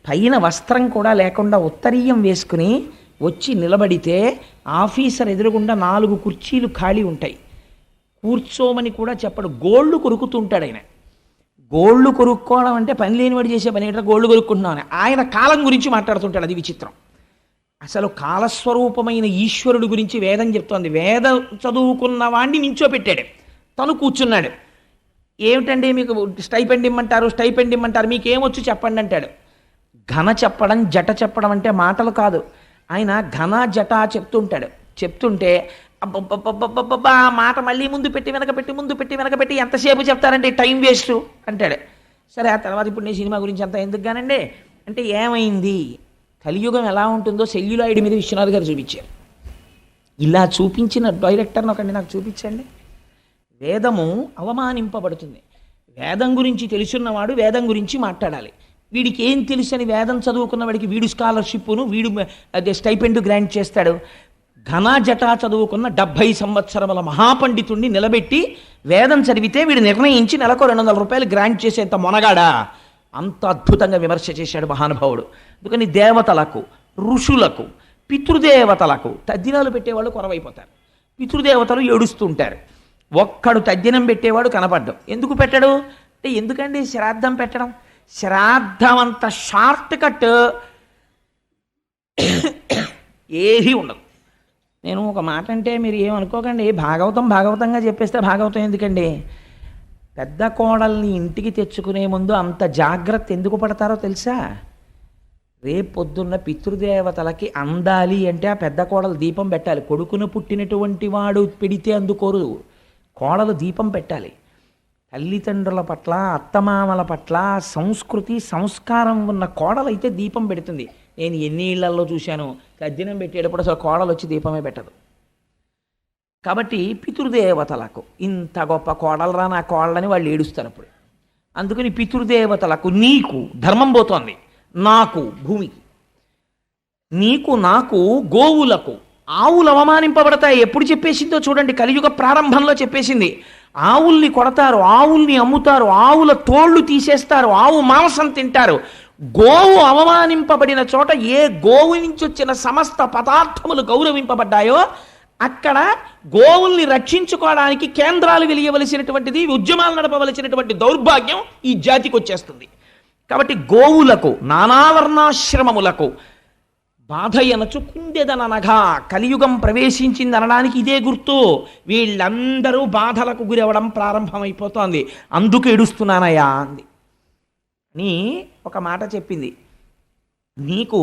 పైన వస్త్రం కూడా లేకుండా ఉత్తరీయం వేసుకుని వచ్చి నిలబడితే ఆఫీసర్ ఎదురుగుండా 4 కుర్చీలు ఖాళీ ఉంటాయి. కూర్చోమని కూడా చెప్పడు, గోళ్ళు కొరుకుతుంటాడు ఆయన. గోళ్ళు కొరుక్కోవడం అంటే పని లేనివాడు చేసే పని ఏంటంటే గోళ్ళు కొరుక్కుంటున్నామని. ఆయన కాలం గురించి మాట్లాడుతుంటాడు. అది విచిత్రం. అసలు కాలస్వరూపమైన ఈశ్వరుడు గురించి వేదం చెప్తోంది. వేదం చదువుకున్న వాడిని నించోపెట్టాడు, తను కూర్చున్నాడు. ఏమిటండి మీకు స్టైపెండ్ ఇమ్మంటారు, స్టైపెండ్ ఇమ్మంటారు, మీకేమొచ్చు చెప్పండి అంటాడు. ఘన చెప్పడం, జట చెప్పడం అంటే మాటలు కాదు. ఆయన ఘన జట చెప్తుంటాడు. చెప్తుంటే అబ్బబ్బబ్బబ్బబ్బబ్బా ఆ మాట మళ్ళీ ముందు పెట్టి వెనకపెట్టి, ముందు పెట్టి వెనకపెట్టి ఎంతసేపు చెప్తారంటే టైం వేస్ట్ అంటాడు. సరే, ఆ తర్వాత ఇప్పుడు నేను సినిమా గురించి అంత ఎందుకు కానండి అంటే ఏమైంది, కలియుగం ఎలా ఉంటుందో సెల్యులాయిడ్ మీద విశ్వనాథ్ గారు చూపించారు. ఇలా చూపించిన డైరెక్టర్ని ఒకటి నాకు చూపించండి. వేదము అవమానింపబడుతుంది. వేదం గురించి తెలుసున్నవాడు వేదం గురించి మాట్లాడాలి. వీడికి ఏం తెలుసని వేదం చదువుకున్న వాడికి వీడు స్కాలర్షిప్ను, వీడు అదే స్టైపెండ్ గ్రాంట్ చేస్తాడు. ఘన జటా చదువుకున్న 70 సంవత్సరముల మహాపండితుణ్ణి నిలబెట్టి వేదం చదివితే వీడు నిర్ణయించి నెలకు 200 రూపాయలు గ్రాంట్ చేసేంత మొనగాడా? అంత అద్భుతంగా విమర్శ చేశాడు మహానుభావుడు. అందుకని దేవతలకు, ఋషులకు, పితృదేవతలకు తద్దినాలు పెట్టేవాళ్ళు కొరవైపోతారు. పితృదేవతలు ఏడుస్తుంటారు. ఒక్కడు తద్దినం పెట్టేవాడు కనపడ్డం. ఎందుకు పెట్టడు అంటే, ఎందుకండి శ్రాద్ధం పెట్టడం? శ్రాద్ధం అంత షార్ట్ కట్ ఏది ఉండదు. నేను ఒక మాట అంటే మీరు ఏమనుకోకండి, భాగవతంగా చెప్పేస్తే భాగవతం ఎందుకండి? పెద్ద కోడల్ని ఇంటికి తెచ్చుకునే ముందు అంత జాగ్రత్త ఎందుకు పడతారో తెలుసా? రేపొద్దున్న పితృదేవతలకి అందాలి అంటే ఆ పెద్ద కోడలు దీపం పెట్టాలి. కొడుకును పుట్టినటువంటి వాడు పెడితే అందుకోరు, కోడలు దీపం పెట్టాలి. తల్లిదండ్రుల పట్ల, అత్తమామల పట్ల సంస్కృతి సంస్కారం ఉన్న కోడలైతే దీపం పెడుతుంది. నేను ఎన్ని ఇళ్లలో చూశాను, తద్దినం పెట్టేటప్పుడు అసలు కోడలు వచ్చి దీపమే పెట్టదు. కాబట్టి పితృదేవతలకు ఇంత గొప్ప కోడలరా నా కోడలని వాళ్ళు ఏడుస్తారు అప్పుడు. అందుకని పితృదేవతలకు, నీకు ధర్మం పోతోంది, నాకు భూమికి, నీకు నాకు గోవులకు, ఆవులు అవమానింపబడతాయి. ఎప్పుడు చెప్పేసిందో చూడండి, కలియుగ ప్రారంభంలో చెప్పేసింది. ఆవుల్ని కొడతారు, ఆవుల్ని అమ్ముతారు, ఆవుల తోళ్లు తీసేస్తారు, ఆవు మాంసం తింటారు. గోవు అవమానింపబడిన చోట ఏ గోవు నుంచి వచ్చిన సమస్త పదార్థములు గౌరవింపబడ్డాయో అక్కడ గోవుల్ని రక్షించుకోవడానికి కేంద్రాలు వెలియవలసినటువంటిది, ఉద్యమాలు నడపవలసినటువంటి దౌర్భాగ్యం ఈ జాతికి వచ్చేస్తుంది. కాబట్టి గోవులకు, నానావర్ణాశ్రమములకు బాధయనచు కుండెదననగా కలియుగం ప్రవేశించింది అనడానికి ఇదే గుర్తు. వీళ్ళందరూ బాధలకు గురవడం ప్రారంభమైపోతోంది. అందుకు ఏడుస్తున్నానయ్యా అంది అని ఒక మాట చెప్పింది. నీకు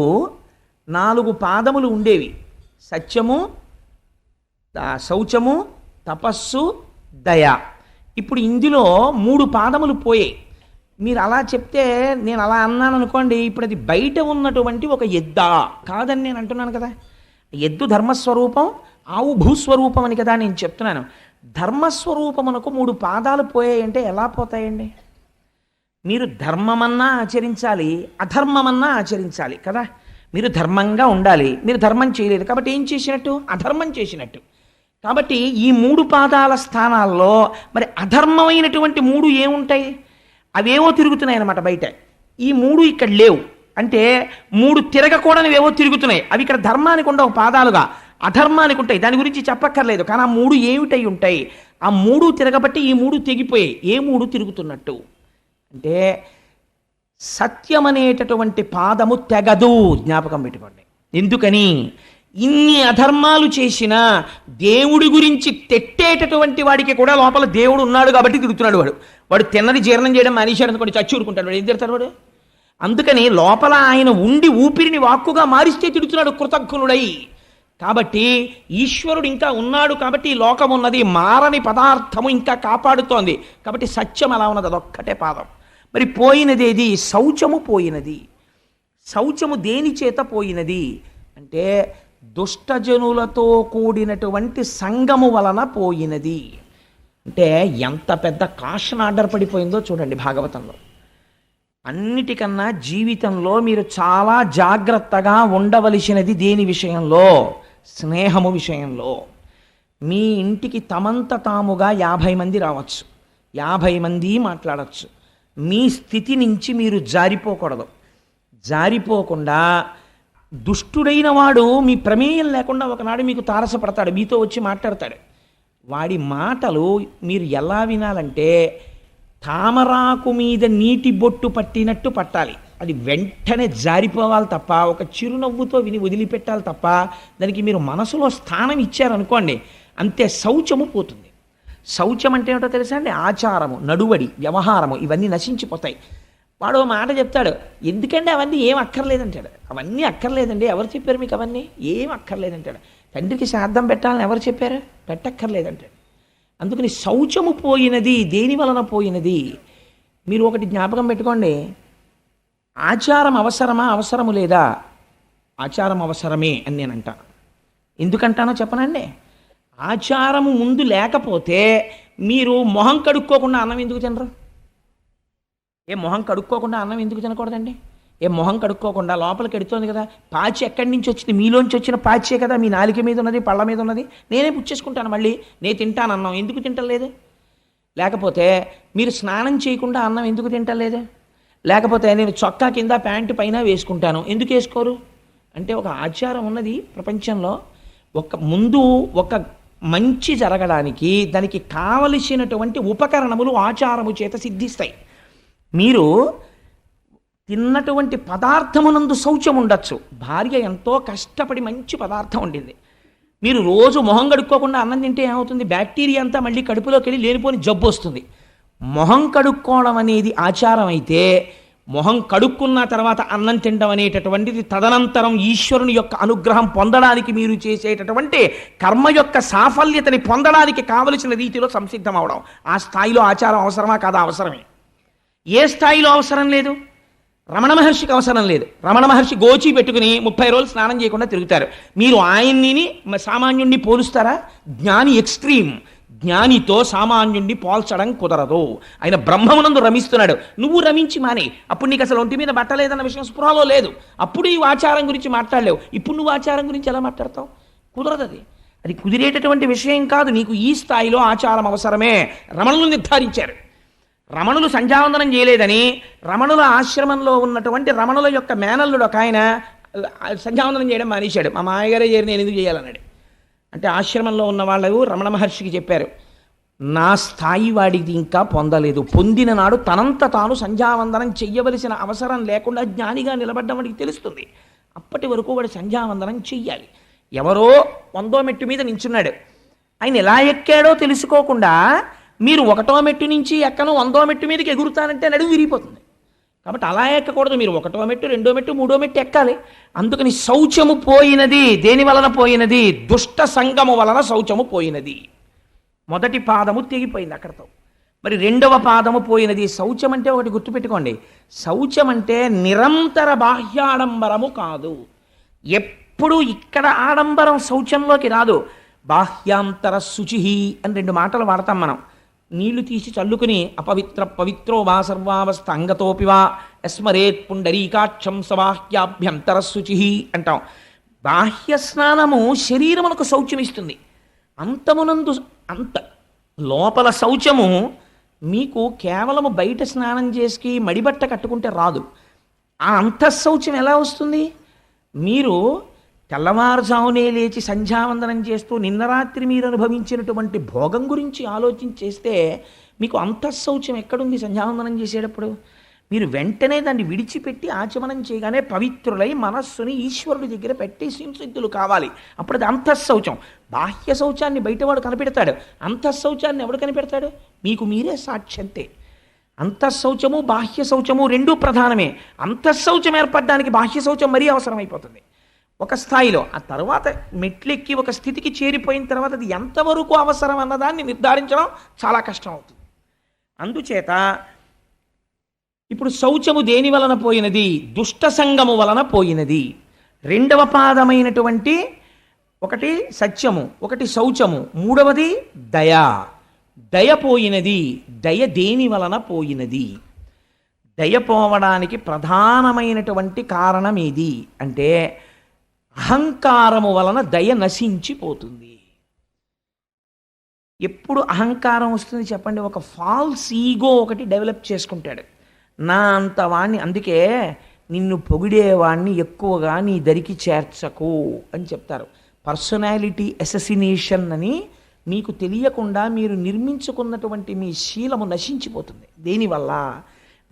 4 పాదములు ఉండేవి, సత్యము, శౌచము, తపస్సు, దయ. ఇప్పుడు ఇందులో 3 పాదములు పోయాయి. మీరు అలా చెప్తే నేను అలా అన్నాను అనుకోండి, ఇప్పుడు అది బయట ఉన్నటువంటి ఒక ఎద్దా కాదని నేను అంటున్నాను కదా. ఎద్దు ధర్మస్వరూపం, ఆవు భూస్వరూపం అని కదా నేను చెప్తున్నాను. ధర్మస్వరూపమునకు 3 పాదాలు పోయాయంటే ఎలా పోతాయండి? మీరు ధర్మమన్నా ఆచరించాలి, అధర్మమన్నా ఆచరించాలి కదా. మీరు ధర్మంగా ఉండాలి, మీరు ధర్మం చేయలేదు కాబట్టి ఏం చేసినట్టు? అధర్మం చేసినట్టు. కాబట్టి ఈ 3 పాదాల స్థానాల్లో మరి అధర్మమైనటువంటి 3 ఏముంటాయి? అవేవో తిరుగుతున్నాయి అన్నమాట బయట. ఈ 3 ఇక్కడ లేవు అంటే 3 తిరగకూడనివేవో తిరుగుతున్నాయి. అవి ఇక్కడ ధర్మానికి ఉండవు పాదాలుగా, అధర్మానికి ఉంటాయి. దాని గురించి చెప్పక్కర్లేదు. కానీ ఆ 3 ఏమిటై ఉంటాయి? ఆ 3 తిరగబట్టి ఈ 3 తెగిపోయాయి. ఏ 3 తిరుగుతున్నట్టు అంటే సత్యం అనేటటువంటి పాదము తెగదు. జ్ఞాపకం పెట్టుకోండి. ఎందుకని? ఇన్ని అధర్మాలు చేసినా దేవుడి గురించి తెట్టేటటువంటి వాడికి కూడా లోపల దేవుడు ఉన్నాడు కాబట్టి తిరుగుతున్నాడు. వాడు తిన్నది జీర్ణం చేయడం మానేశాడు అనుకోండి, చచ్చి ఊరుకుంటాడు. వాడు ఏం తిడతాడు వాడు? అందుకని లోపల ఆయన ఉండి ఊపిరిని వాక్కుగా మారిస్తే తిడుతున్నాడు కృతజ్ఞుడై. కాబట్టి ఈశ్వరుడు ఇంకా ఉన్నాడు కాబట్టి ఈ లోకం ఉన్నది, మారని పదార్థము ఇంకా కాపాడుతోంది. కాబట్టి సత్యం అలా ఉన్నది, అదొక్కటే పాదం. మరి పోయినది ఏది? శౌచము పోయినది. శౌచము దేని చేత పోయినది అంటే దుష్టజనులతో కూడినటువంటి సంగము వలన పోయినది. అంటే ఎంత పెద్ద కాషన్ ఆర్డర్ పడిపోయిందో చూడండి భాగవతంలో. అన్నిటికన్నా జీవితంలో మీరు చాలా జాగ్రత్తగా ఉండవలసినది దేని విషయంలో? స్నేహము విషయంలో. మీ ఇంటికి తమంత తాముగా 50 మంది రావచ్చు, 50 మంది మాట్లాడచ్చు. మీ స్థితి నుంచి మీరు జారిపోకూడదు. జారిపోకుండా దుష్టుడైన వాడు మీ ప్రమేయం లేకుండా ఒకనాడు మీకు తారసపడతాడు, మీతో వచ్చి మాట్లాడతాడు. వాడి మాటలు మీరు ఎలా వినాలంటే తామరాకు మీద నీటి బొట్టు పట్టినట్టు పట్టాలి. అది వెంటనే జారిపోవాలి తప్ప, ఒక చిరునవ్వుతో విని వదిలిపెట్టాలి తప్ప, దానికి మీరు మనసులో స్థానం ఇచ్చారనుకోండి అంతే, శౌచము పోతుంది. శౌచం అంటే ఏమిటో తెలుసా అండి? ఆచారము, నడువడి, వ్యవహారము ఇవన్నీ నశించిపోతాయి. వాడు మాట చెప్తాడు, ఎందుకంటే అవన్నీ ఏం అక్కర్లేదంటాడు. అవన్నీ అక్కర్లేదండి, ఎవరు చెప్పారు మీకు? అవన్నీ ఏం అక్కర్లేదంటాడు. తండ్రికి శ్రాద్ధం పెట్టాలని ఎవరు చెప్పారు? పెట్టక్కర్లేదంటాడు. అందుకని శౌచము పోయినది. దేని వలన పోయినది? మీరు ఒకటి జ్ఞాపకం పెట్టుకోండి, ఆచారం అవసరమా అవసరము లేదా? ఆచారం అవసరమే అని నేను అంటాను. ఎందుకంటానో చెప్పనండి. ఆచారము ముందు లేకపోతే మీరు మొహం కడుక్కోకుండా అన్నం ఎందుకు తినరు? మొహం కడుక్కోకుండా అన్నం ఎందుకు తినకూడదండి? మొహం కడుక్కోకుండా లోపలికి ఎడుతోంది కదా, పాచి ఎక్కడి నుంచి వచ్చింది? మీలోంచి వచ్చిన పాచే కదా మీ నాలిక మీద ఉన్నది, పళ్ళ మీద ఉన్నది. నేనే పుచ్చేసుకుంటాను, మళ్ళీ నేను తింటాను అన్నం. ఎందుకు తింటలేదు? లేకపోతే మీరు స్నానం చేయకుండా అన్నం ఎందుకు తింటలేదు? లేకపోతే నేను చొక్కా కింద ప్యాంటు పైన వేసుకుంటాను, ఎందుకు వేసుకోరు? అంటే ఒక ఆచారం ఉన్నది ప్రపంచంలో. ముందు ఒక మంచి జరగడానికి దానికి కావలసినటువంటి ఉపకరణములు ఆచారము చేత సిద్ధిస్తాయి. మీరు తిన్నటువంటి పదార్థమునందు శౌచం ఉండొచ్చు. భార్య ఎంతో కష్టపడి మంచి పదార్థం వండింది, మీరు రోజు మొహం కడుక్కోకుండా అన్నం తింటే ఏమవుతుంది? బ్యాక్టీరియా అంతా మళ్ళీ కడుపులోకి వెళ్ళి లేనిపోని జబ్బు వస్తుంది. మొహం కడుక్కోవడం అనేది ఆచారం అయితే, మొహం కడుక్కున్న తర్వాత అన్నం తినడం అనేటటువంటిది తదనంతరం ఈశ్వరుని యొక్క అనుగ్రహం పొందడానికి మీరు చేసేటటువంటి కర్మ యొక్క సాఫల్యతని పొందడానికి కావలసిన రీతిలో సంసిద్ధం అవడం. ఆ స్థాయిలో ఆచారం అవసరమా కాదా? అవసరమే. ఏ స్థాయిలో అవసరం లేదు? రమణ మహర్షికి అవసరం లేదు. రమణ మహర్షి గోచి పెట్టుకుని 30 రోజులు స్నానం చేయకుండా తిరుగుతారు. మీరు ఆయన్ని సామాన్యుణ్ణి పోలుస్తారా? జ్ఞాని ఎక్స్ట్రీమ్. జ్ఞానితో సామాన్యుణ్ణి పోల్చడం కుదరదు. ఆయన బ్రహ్మమునందు రమిస్తున్నాడు, నువ్వు రమించి మానే. అప్పుడు నీకు అసలు ఒంటి మీద బట్టలేదన్న విషయం స్పృహలో లేదు. అప్పుడు ఈ ఆచారం గురించి మాట్లాడలేవు. ఇప్పుడు నువ్వు ఆచారం గురించి ఎలా మాట్లాడతావు? కుదరదు. అది కుదిరేటటువంటి విషయం కాదు. నీకు ఈ స్థాయిలో ఆచారం అవసరమే. రమణులు నిర్ధారించారు. రమణులు సంధ్యావందనం చేయలేదని రమణుల ఆశ్రమంలో ఉన్నటువంటి రమణుల యొక్క మేనల్లుడు ఒక ఆయన సంధ్యావందనం చేయడం మానేశాడు. మా మామగారే చేరి నేను ఎందుకు చేయాలన్నాడు. అంటే ఆశ్రమంలో ఉన్న వాళ్ళు రమణ మహర్షికి చెప్పారు, నా స్థాయి వాడికి ఇంకా పొందలేదు. పొందిన నాడు తనంత తాను సంధ్యావందనం చెయ్యవలసిన అవసరం లేకుండా జ్ఞానిగా నిలబడ్డం వాడికి తెలుస్తుంది. అప్పటి వరకు వాడు సంధ్యావందనం చెయ్యాలి. ఎవరో 100వ మెట్టు మీద నించున్నాడు, ఆయన ఎలా ఎక్కాడో తెలుసుకోకుండా మీరు 1వ మెట్టు నుంచి ఎక్కను 100వ మెట్టు మీదకి ఎగురుతానంటే నడుము విరిగిపోతుంది. కాబట్టి అలా ఎక్కకూడదు. మీరు 1వ మెట్టు, 2వ మెట్టు, 3వ మెట్టు ఎక్కాలి. అందుకని శౌచము పోయినది. దేని వలన పోయినది? దుష్ట సంగము వలన శౌచము పోయినది. మొదటి పాదము తెగిపోయింది అక్కడతో. మరి రెండవ పాదము పోయినది. శౌచం అంటే ఒకటి గుర్తుపెట్టుకోండి, శౌచం అంటే నిరంతర బాహ్యాడంబరము కాదు. ఎప్పుడు ఇక్కడ ఆడంబరం శౌచంలోకి రాదు. బాహ్యాంతర శుచి అని రెండు మాటలు వాడతాం మనం. నీళ్లు తీసి చల్లుకుని అపవిత్ర పవిత్రో వా సర్వావస్థ అంగతోపి వా యస్మరేత్ పుండరీకాక్షం సబాహ్యాభ్యంతర శుచి అంటాం. బాహ్య స్నానము శరీరమునకు శౌచమిస్తుంది. అంతమునందు అంత లోపల శౌచము మీకు కేవలము బయట స్నానం చేసి మడిబట్ట కట్టుకుంటే రాదు. ఆ అంతఃశౌచం ఎలా వస్తుంది? మీరు తెల్లవారుజామునే లేచి సంధ్యావందనం చేస్తూ నిన్న రాత్రి మీరు అనుభవించినటువంటి భోగం గురించి ఆలోచించేస్తే మీకు అంతఃశౌచం ఎక్కడుంది? సంధ్యావందనం చేసేటప్పుడు మీరు వెంటనే దాన్ని విడిచిపెట్టి ఆచమనం చేయగానే పవిత్రులై మనస్సుని ఈశ్వరుడి దగ్గర పెట్టి సంసిద్ధులు కావాలి. అప్పుడు అది అంతఃశౌచం. బాహ్య శౌచాన్ని బయటవాడు కనిపెడతాడు, అంతఃశౌచాన్ని ఎవడు కనిపెడతాడు? మీకు మీరే సాక్ష్యంతే. అంతఃశౌచము బాహ్య శౌచము రెండూ ప్రధానమే. అంతఃశౌచం ఏర్పడడానికి బాహ్య శౌచం మరీ అవసరమైపోతుంది ఒక స్థాయిలో. ఆ తర్వాత మెట్లెక్కి ఒక స్థితికి చేరిపోయిన తర్వాత అది ఎంతవరకు అవసరం అన్నదాన్ని నిర్ధారించడం చాలా కష్టం అవుతుంది. అందుచేత ఇప్పుడు శౌచము దేని వలన పోయినది? దుష్ట సంగము వలన పోయినది. రెండవ పాదమైనటువంటి ఒకటి సత్యము, ఒకటి శౌచము, మూడవది దయ. దయ పోయినది. దయ దేని వలన పోయినది? దయ పోవడానికి ప్రధానమైనటువంటి కారణం ఏది అంటే అహంకారము వలన దయ నశించిపోతుంది. ఎప్పుడు అహంకారం వస్తుంది చెప్పండి? ఒక ఫాల్స్ ఈగో ఒకటి డెవలప్ చేసుకుంటాడు. నా అంత వాణ్ణి, అందుకే నిన్ను పొగిడేవాణ్ణి ఎక్కువగా నీ దరికి చేర్చకు అని చెప్తారు. పర్సనాలిటీ అసెసినేషన్ అని మీకు తెలియకుండా మీరు నిర్మించుకున్నటువంటి మీ శీలము నశించిపోతుంది. దేనివల్ల?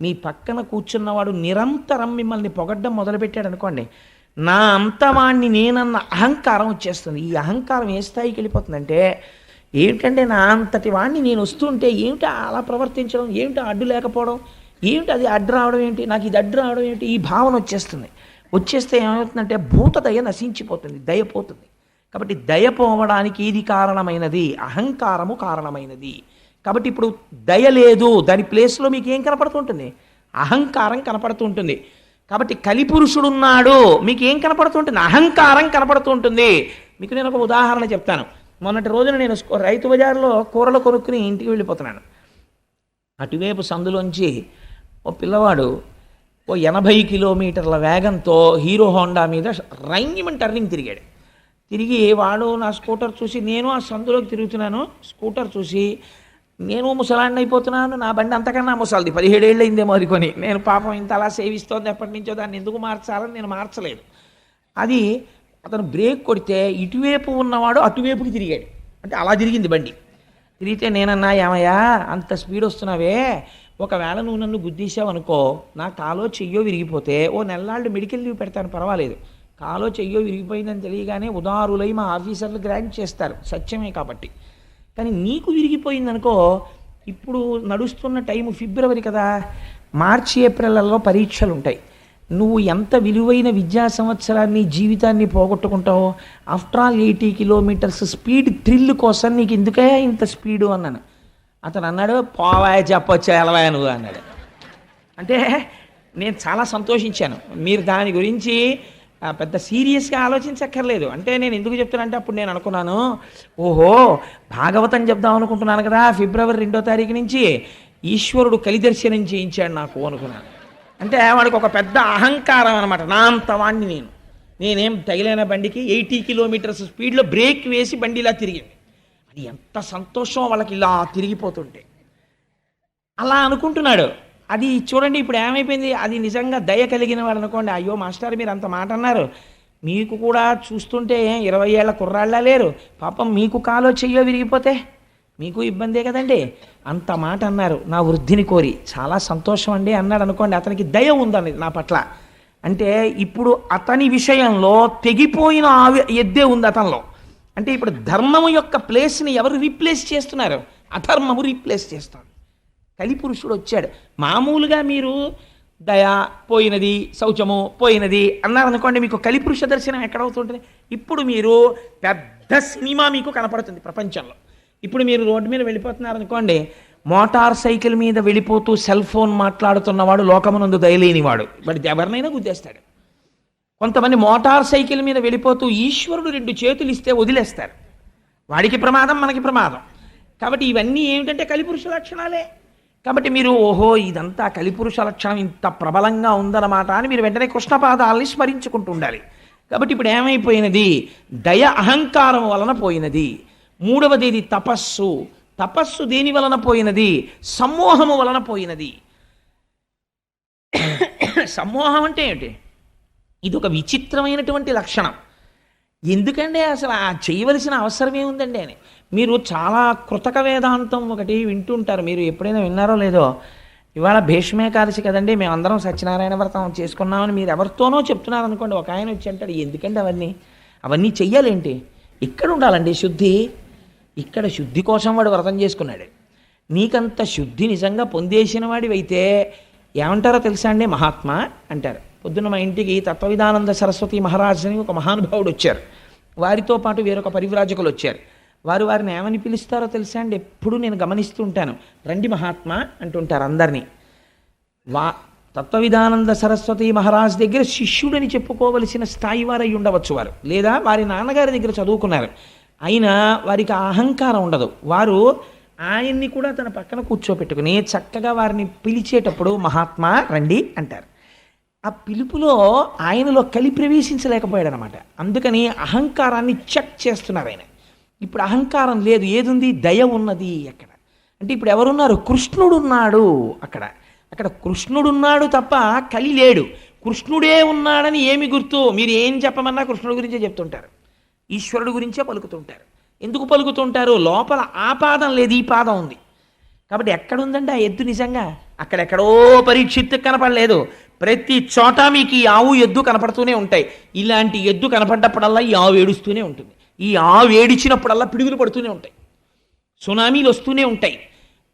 మీ పక్కన కూర్చున్నవాడు నిరంతరం మిమ్మల్ని పొగడ్డం మొదలుపెట్టాడు అనుకోండి, నా అంతవాణ్ణి నేనన్న అహంకారం వచ్చేస్తుంది. ఈ అహంకారం ఏ స్థాయికి వెళ్ళిపోతుందంటే, ఏమిటంటే నా అంతటి వాణ్ణి నేను వస్తుంటే ఏమిటి అలా ప్రవర్తించడం, ఏమిటి అడ్డు లేకపోవడం, ఏమిటి అది అడ్డు రావడం ఏంటి, నాకు ఇది అడ్డు రావడం ఏంటి, ఈ భావన వచ్చేస్తుంది. వచ్చేస్తే ఏమవుతుందంటే భూత దయ నశించిపోతుంది, దయ పోతుంది. కాబట్టి దయ పోవడానికి ఇది కారణమైనది, అహంకారము కారణమైనది. కాబట్టి ఇప్పుడు దయ లేదు, దాని ప్లేస్లో మీకు ఏం కనపడుతుంటుంది? అహంకారం కనపడుతుంటుంది. కాబట్టి కలిపురుషుడున్నాడు, మీకు ఏం కనపడుతుంటుంది? అహంకారం కనపడుతుంటుంది. మీకు నేను ఒక ఉదాహరణ చెప్తాను. మొన్నటి రోజున నేను రైతు బజార్లో కూరలు కొనుక్కుని ఇంటికి వెళ్ళిపోతున్నాను. అటువైపు సందులోంచి ఓ పిల్లవాడు ఓ 80 కిలోమీటర్ల వేగంతో హీరో హోండా మీద రైంగిమని టర్నింగ్ తిరిగాడు. తిరిగి వాడు నా స్కూటర్ చూసి, నేను ఆ సందులోకి తిరుగుతున్నాను, స్కూటర్ చూసి నేను ముసలాండి అయిపోతున్నాను, నా బండి అంతకన్నా ముసలిది, 17 ఏళ్ళు అయిందేమో అది కొని. నేను పాపం ఇంత అలా సేవిస్తోంది ఎప్పటి నుంచో, దాన్ని ఎందుకు మార్చాలని నేను మార్చలేదు. అది అతను బ్రేక్ కొడితే ఇటువైపు ఉన్నవాడు అటువైపుకి తిరిగాడు. అంటే అలా తిరిగింది బండి. తిరిగితే నేనన్నా, ఏమయ్యా అంత స్పీడ్ వస్తున్నావే, ఒకవేళ నువ్వు నన్ను గుద్దీసావు అనుకో, నా కాలో చెయ్యో విరిగిపోతే ఓ నెలలాళ్ళు మెడికల్ లీవ్ పెడతాను, పర్వాలేదు. కాలో చెయ్యో విరిగిపోయిందని తెలియగానే ఉదారులై మా ఆఫీసర్లు గ్రాంట్ చేస్తారు, సత్యమే కాబట్టి. కానీ నీకు విరిగిపోయిందనుకో, ఇప్పుడు నడుస్తున్న టైము ఫిబ్రవరి కదా, మార్చి ఏప్రిల్లో పరీక్షలు ఉంటాయి. నువ్వు ఎంత విలువైన విద్యా సంవత్సరాన్ని జీవితాన్ని పోగొట్టుకుంటావో. After all 80 kilometres speed thrill కోసం నీకు ఎందుకే ఇంత స్పీడు అన్నాను. అతను అన్నాడు, పోవాయ చెప్పొచ్చా ఎలవాయ నువ్వు అన్నాడు. అంటే నేను చాలా సంతోషించాను. మీరు దాని గురించి పెద్ద సీరియస్గా ఆలోచించక్కర్లేదు. అంటే నేను ఎందుకు చెప్తానంటే, అప్పుడు నేను అనుకున్నాను, ఓహో భాగవతం చెప్దాం అనుకుంటున్నాను కదా ఫిబ్రవరి 2వ తారీఖు నుంచి, ఈశ్వరుడు కలిదర్శనం చేయించాడు నాకు అనుకున్నాను. అంటే వాడికి ఒక పెద్ద అహంకారం అనమాట. నా అంత వాణ్ణి నేనేం తగిలిన బండికి 80 కిలోమీటర్స్ స్పీడ్లో బ్రేక్ వేసి బండి ఇలా తిరిగింది. అది ఎంత సంతోషం వాళ్ళకి ఇలా తిరిగిపోతుంటే. అలా అనుకుంటున్నాడు. అది చూడండి ఇప్పుడు ఏమైపోయింది. అది నిజంగా దయ కలిగిన వాడు అనుకోండి, అయ్యో మాస్టర్ మీరు అంత మాట అన్నారు, మీకు కూడా చూస్తుంటే 20 ఏళ్ల కుర్రాళ్ళ లేరు, పాపం మీకు కాలో చెయ్యో విరిగిపోతే మీకు ఇబ్బందే కదండి, అంత మాట అన్నారు నా వృద్ధిని కోరి, చాలా సంతోషం అండి అన్నాడు అనుకోండి. అతనికి దయ ఉందండి నా పట్ల. అంటే ఇప్పుడు అతని విషయంలో తెగిపోయిన ఎద్దే ఉంది అతనిలో. అంటే ఇప్పుడు ధర్మము యొక్క ప్లేస్ని ఎవరు రీప్లేస్ చేస్తున్నారు? అధర్మము రీప్లేస్ చేస్తాడు. కలిపురుషుడు వచ్చాడు. మామూలుగా మీరు దయ పోయినది, శౌచము పోయినది అన్నారనుకోండి, మీకు కలిపురుష దర్శనం ఎక్కడవుతుంటుంది? ఇప్పుడు మీరు పెద్ద సినిమా మీకు కనపడుతుంది ప్రపంచంలో. ఇప్పుడు మీరు రోడ్డు మీద వెళ్ళిపోతున్నారనుకోండి, మోటార్ సైకిల్ మీద వెళ్ళిపోతూ సెల్ ఫోన్ మాట్లాడుతున్నవాడు లోకమునందు దయలేనివాడు, వాడు ఎవరినైనా గుద్దేస్తాడు. కొంతమంది మోటార్ సైకిల్ మీద వెళ్ళిపోతూ ఈశ్వరుడు 2 చేతులు ఇస్తే వదిలేస్తారు, వాడికి ప్రమాదం మనకి ప్రమాదం. కాబట్టి ఇవన్నీ ఏమిటంటే కలిపురుష లక్షణాలే. కాబట్టి మీరు ఓహో ఇదంతా కలిపురుష లక్షణం ఇంత ప్రబలంగా ఉందన్నమాట అని మీరు వెంటనే కృష్ణపాదాలని స్మరించుకుంటూ ఉండాలి. కాబట్టి ఇప్పుడు ఏమైపోయినది? దయ అహంకారం వలన పోయినది. మూడవది ఇది తపస్సు. తపస్సు దేని వలన పోయినది? సమ్మోహము వలన పోయినది. సమ్మోహం అంటే ఏమిటి? ఇది ఒక విచిత్రమైనటువంటి లక్షణం. ఎందుకంటే అసలు ఆ చేయవలసిన అవసరం ఏముందండి అని. మీరు చాలా కృతక వేదాంతం ఒకటి వింటుంటారు, మీరు ఎప్పుడైనా విన్నారో లేదో. ఇవాళ భీష్మేకాదశి కదండి, మేమందరం సత్యనారాయణ వ్రతం చేసుకున్నామని మీరు ఎవరితోనో చెప్తున్నారు అనుకోండి. ఒక ఆయన వచ్చి అంటాడు, ఎందుకంటే అవన్నీ చెయ్యాలేంటి? ఇక్కడ ఉండాలండి శుద్ధి. ఇక్కడ శుద్ధి కోసం వాడు వ్రతం చేసుకున్నాడు. నీకంత శుద్ధి నిజంగా పొందేసిన వాడివైతే ఏమంటారో తెలుసా అండి? మహాత్మా అంటారు. పొద్దున్న మా ఇంటికి తత్వవిధానంద సరస్వతి మహారాజ్ అని ఒక మహానుభావుడు వచ్చారు. వారితో పాటు వేరొక పరివ్రాజకులు వచ్చారు. వారిని ఏమని పిలుస్తారో తెలుసా అండి? ఎప్పుడు నేను గమనిస్తూ ఉంటాను. రండి మహాత్మా అంటుంటారు అందరినీ. తత్వవిధానంద సరస్వతి మహారాజ్ దగ్గర శిష్యుడని చెప్పుకోవలసిన స్థాయి వారై ఉండవచ్చు వారు, లేదా వారి నాన్నగారి దగ్గర చదువుకున్నారు. అయినా వారికి అహంకారం ఉండదు. వారు ఆయన్ని కూడా తన పక్కన కూర్చోపెట్టుకుని చక్కగా వారిని పిలిచేటప్పుడు మహాత్మా రండి అంటారు. ఆ పిలుపులో ఆయనలో కలి ప్రవేశించలేకపోయాడు అనమాట. అందుకని అహంకారాన్ని చెక్ చేస్తున్నారు ఆయన. ఇప్పుడు అహంకారం లేదు, ఏదుంది? దయ ఉన్నది. అక్కడ అంటే ఇప్పుడు ఎవరున్నారు? కృష్ణుడున్నాడు. అక్కడ కృష్ణుడున్నాడు తప్ప కలి లేడు. కృష్ణుడే ఉన్నాడని ఏమి గుర్తు? మీరు ఏం చెప్పమన్నా కృష్ణుడి గురించే చెప్తుంటారు, ఈశ్వరుడు గురించే పలుకుతుంటారు. ఎందుకు పలుకుతుంటారు? లోపల ఆ పాదం లేదు, ఈ పాదం ఉంది. కాబట్టి ఎక్కడుందండి ఆ ఎద్దు? నిజంగా అక్కడెక్కడో పరీక్షిత్తు కనపడలేదు. ప్రతి చోట మీకు ఈ ఆవు ఎద్దు కనపడుతూనే ఉంటాయి. ఇలాంటి ఎద్దు కనపడ్డప్పుడల్లా ఈ ఆవు ఏడుస్తూనే ఉంటుంది. ఈ ఆవు ఏడిచినప్పుడల్లా పిడుగులు పడుతూనే ఉంటాయి, సునామీలు వస్తూనే ఉంటాయి.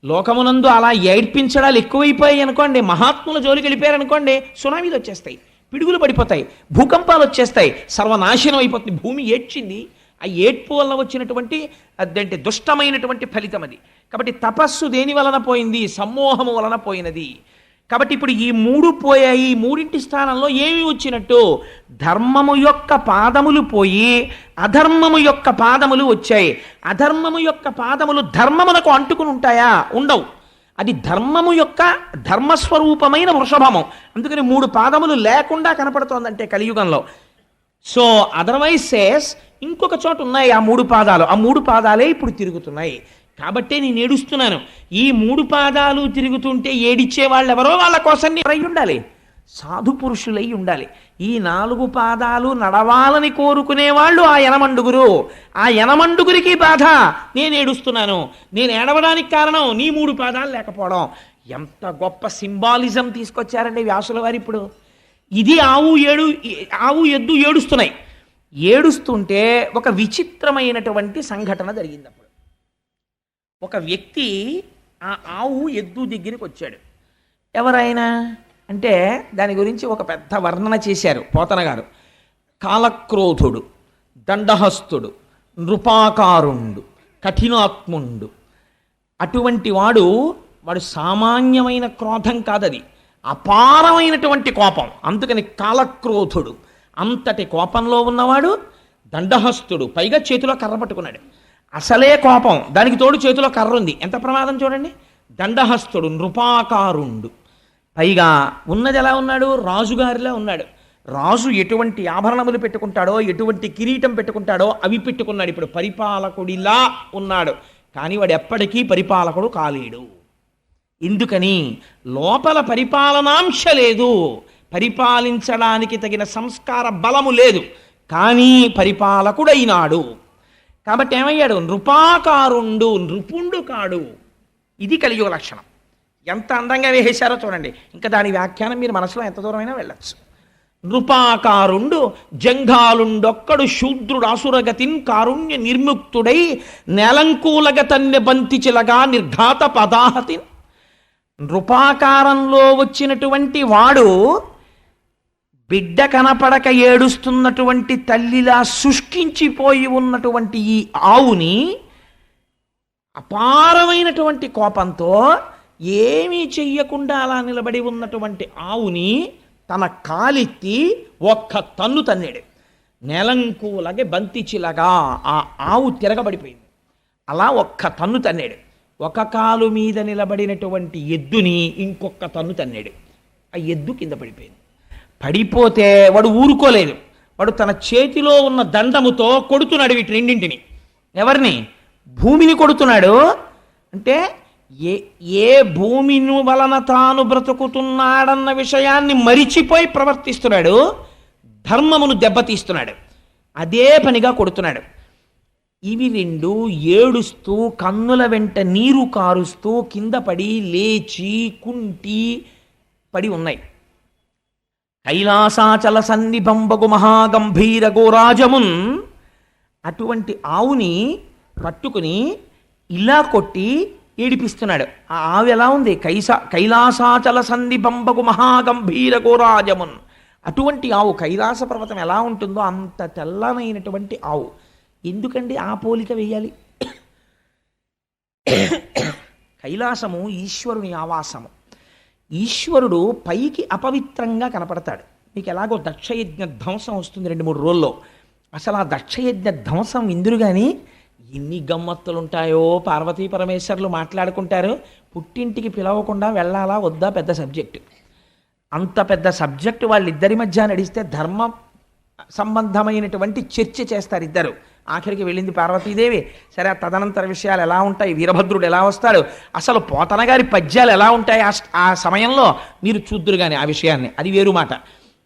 లోకమునందు అలా ఏడ్పించడాలు ఎక్కువైపోయాయి అనుకోండి, మహాత్ముల జోలికి వెళ్ళిపోయారనుకోండి, సునామీలు వచ్చేస్తాయి, పిడుగులు పడిపోతాయి, భూకంపాలు వచ్చేస్తాయి, సర్వనాశనం అయిపోతుంది. భూమి ఏడ్చింది. ఆ ఏడ్పు వల్ల వచ్చినటువంటి అదంటే దుష్టమైనటువంటి ఫలితం అది. కాబట్టి తపస్సు దేని వలన పోయింది? సమ్మోహము వలన పోయినది. కాబట్టి ఇప్పుడు ఈ 3 పోయాయి. ఈ 3 స్థానంలో ఏమి వచ్చినట్టు? ధర్మము యొక్క పాదములు పోయి అధర్మము యొక్క పాదములు వచ్చాయి. అధర్మము యొక్క పాదములు ధర్మమునకు అంటుకుని ఉంటాయా? ఉండవు. అది ధర్మము యొక్క ధర్మస్వరూపమైన వృషభము. అందుకని 3 పాదములు లేకుండా కనపడుతోందంటే కలియుగంలో. సో అదర్వైజ్ సేస్ ఇంకొక చోట ఉన్నాయి ఆ 3 పాదాలు. ఆ 3 పాదాలే ఇప్పుడు తిరుగుతున్నాయి. కాబట్టే నేను ఏడుస్తున్నాను. ఈ 3 పాదాలు తిరుగుతుంటే ఏడిచ్చే వాళ్ళు ఎవరో వాళ్ళ కోసం రై ఉండాలి, సాధు పురుషులై ఉండాలి. ఈ 4 పాదాలు నడవాలని కోరుకునే వాళ్ళు ఆ యనమండుగురు. ఆ యనమండుగురికి బాధ, నేను ఏడుస్తున్నాను. నేను ఏడవడానికి కారణం నీ 3 పాదాలు లేకపోవడం. ఎంత గొప్ప సింబాలిజం తీసుకొచ్చారండి వ్యాసుల వారు. ఇప్పుడు ఇది ఆవు ఎద్దు ఏడుస్తున్నాయి. ఏడుస్తుంటే ఒక విచిత్రమైనటువంటి సంఘటన జరిగింది. అప్పుడు ఒక వ్యక్తి ఆ ఆవు ఎద్దు దగ్గరికి వచ్చాడు. ఎవరైనా అంటే దాని గురించి ఒక పెద్ద వర్ణన చేశారు పోతన గారు. కాలక్రోధుడు, దండహస్తుడు, నృపాకారుండు, కఠినాత్ముండు. అటువంటి వాడు సామాన్యమైన క్రోధం కాదది, అపారమైనటువంటి కోపం. అందుకని కాలక్రోధుడు. అంతటి కోపంలో ఉన్నవాడు. దండహస్తుడు, పైగా చేతిలో కర్ర పట్టుకున్నాడు. అసలే కోపం, దానికి తోడు చేతిలో కర్ర ఉంది. ఎంత ప్రమాదం చూడండి. దండహస్తుడు, నృపాకారుండు. పైగా ఉన్నది ఎలా ఉన్నాడు? రాజుగారిలా ఉన్నాడు. రాజు ఎటువంటి ఆభరణములు పెట్టుకుంటాడో, ఎటువంటి కిరీటం పెట్టుకుంటాడో అవి పెట్టుకున్నాడు. ఇప్పుడు పరిపాలకుడిలా ఉన్నాడు. కానీ వాడు ఎప్పటికీ పరిపాలకుడు కాలేడు. ఎందుకని? లోపల పరిపాలనాంశ లేదు, పరిపాలించడానికి తగిన సంస్కార బలము లేదు, కానీ పరిపాలకుడైనాడు. కాబట్టి ఏమయ్యాడు? నృపాకారుండు, నృపుండు కాడు. ఇది కలియుగ లక్షణం. ఎంత అందంగా వేసేశారో చూడండి. ఇంకా దాని వ్యాఖ్యానం మీరు మనసులో ఎంత దూరమైనా వెళ్ళచ్చు. నృపాకారుండు జంఘాలుండొక్కడు శూద్రుడు అసురగతిన్ కారుణ్య నిర్ముక్తుడై నెలంకూలగతన్య బంతి చిలగా నిర్ఘాత పదాహతి. నృపాకారంలో వచ్చినటువంటి వాడు బిడ్డ కనపడక ఏడుస్తున్నటువంటి తల్లిలా శుష్కించిపోయి ఉన్నటువంటి ఈ ఆవుని అపారమైనటువంటి కోపంతో ఏమీ చెయ్యకుండా అలా నిలబడి ఉన్నటువంటి ఆవుని తన కాలెత్తి ఒక్క తన్ను తన్నాడు. నెలంకులగే బంతిచిలగా ఆ ఆవు తిరగబడిపోయింది. అలా ఒక్క తన్ను తన్నాడు. ఒక కాలు మీద నిలబడినటువంటి ఎద్దుని ఇంకొక తన్ను తన్నాడు. ఆ ఎద్దు కింద పడిపోయింది. పడిపోతే వాడు ఊరుకోలేదు. వాడు తన చేతిలో ఉన్న దండముతో కొడుతున్నాడు వీటి రెండింటిని. ఎవరిని? భూమిని కొడుతున్నాడు. అంటే ఏ భూమిని వలన తాను బ్రతుకుతున్నాడన్న విషయాన్ని మరిచిపోయి ప్రవర్తిస్తున్నాడు. ధర్మమును దెబ్బతీస్తున్నాడు. అదే పనిగా కొడుతున్నాడు. ఇవి రెండు ఏడుస్తూ కన్నుల వెంట నీరు కారుస్తూ కింద పడి లేచి కుంటి పడి ఉన్నాయి. కైలాసాచల సన్నిభంబగు మహాగంభీర గోరాజమున్ అటువంటి ఆవుని పట్టుకుని ఇలా కొట్టి ఏడిపిస్తున్నాడు. ఆ ఆవు ఎలా ఉంది? కైలాసాచల సన్నిభంబగు మహాగంభీర గోరాజమున్. అటువంటి ఆవు కైలాస పర్వతం ఎలా ఉంటుందో అంత తెల్లనైనటువంటి ఆవు. ఎందుకండి ఆ పోలిక వేయాలి? కైలాసము ఈశ్వరుని ఆవాసము. ఈశ్వరుడు పైకి అపవిత్రంగా కనపడతాడు. మీకు ఎలాగో దక్షయజ్ఞ ధ్వంసం వస్తుంది 2-3 రోజుల్లో. అసలు ఆ దక్షయజ్ఞ ధ్వంసం ఇందురు కానీ ఎన్ని గమ్మత్తులు ఉంటాయో. పార్వతీ పరమేశ్వరులు మాట్లాడుకుంటారు. పుట్టింటికి పిలవకుండా వెళ్ళాలా వద్దా పెద్ద సబ్జెక్టు. అంత పెద్ద సబ్జెక్టు వాళ్ళిద్దరి మధ్య నడిస్తే ధర్మ సంబంధమైనటువంటి చర్చ చేస్తారు ఇద్దరు. ఆఖరికి వెళ్ళింది పార్వతీదేవి. సరే, ఆ తదనంతర విషయాలు ఎలా ఉంటాయి, వీరభద్రుడు ఎలా వస్తాడు, అసలు పోతన గారి పద్యాలు ఎలా ఉంటాయి ఆ సమయంలో మీరు చూద్దురు కానీ ఆ విషయాన్ని. అది వేరు మాట.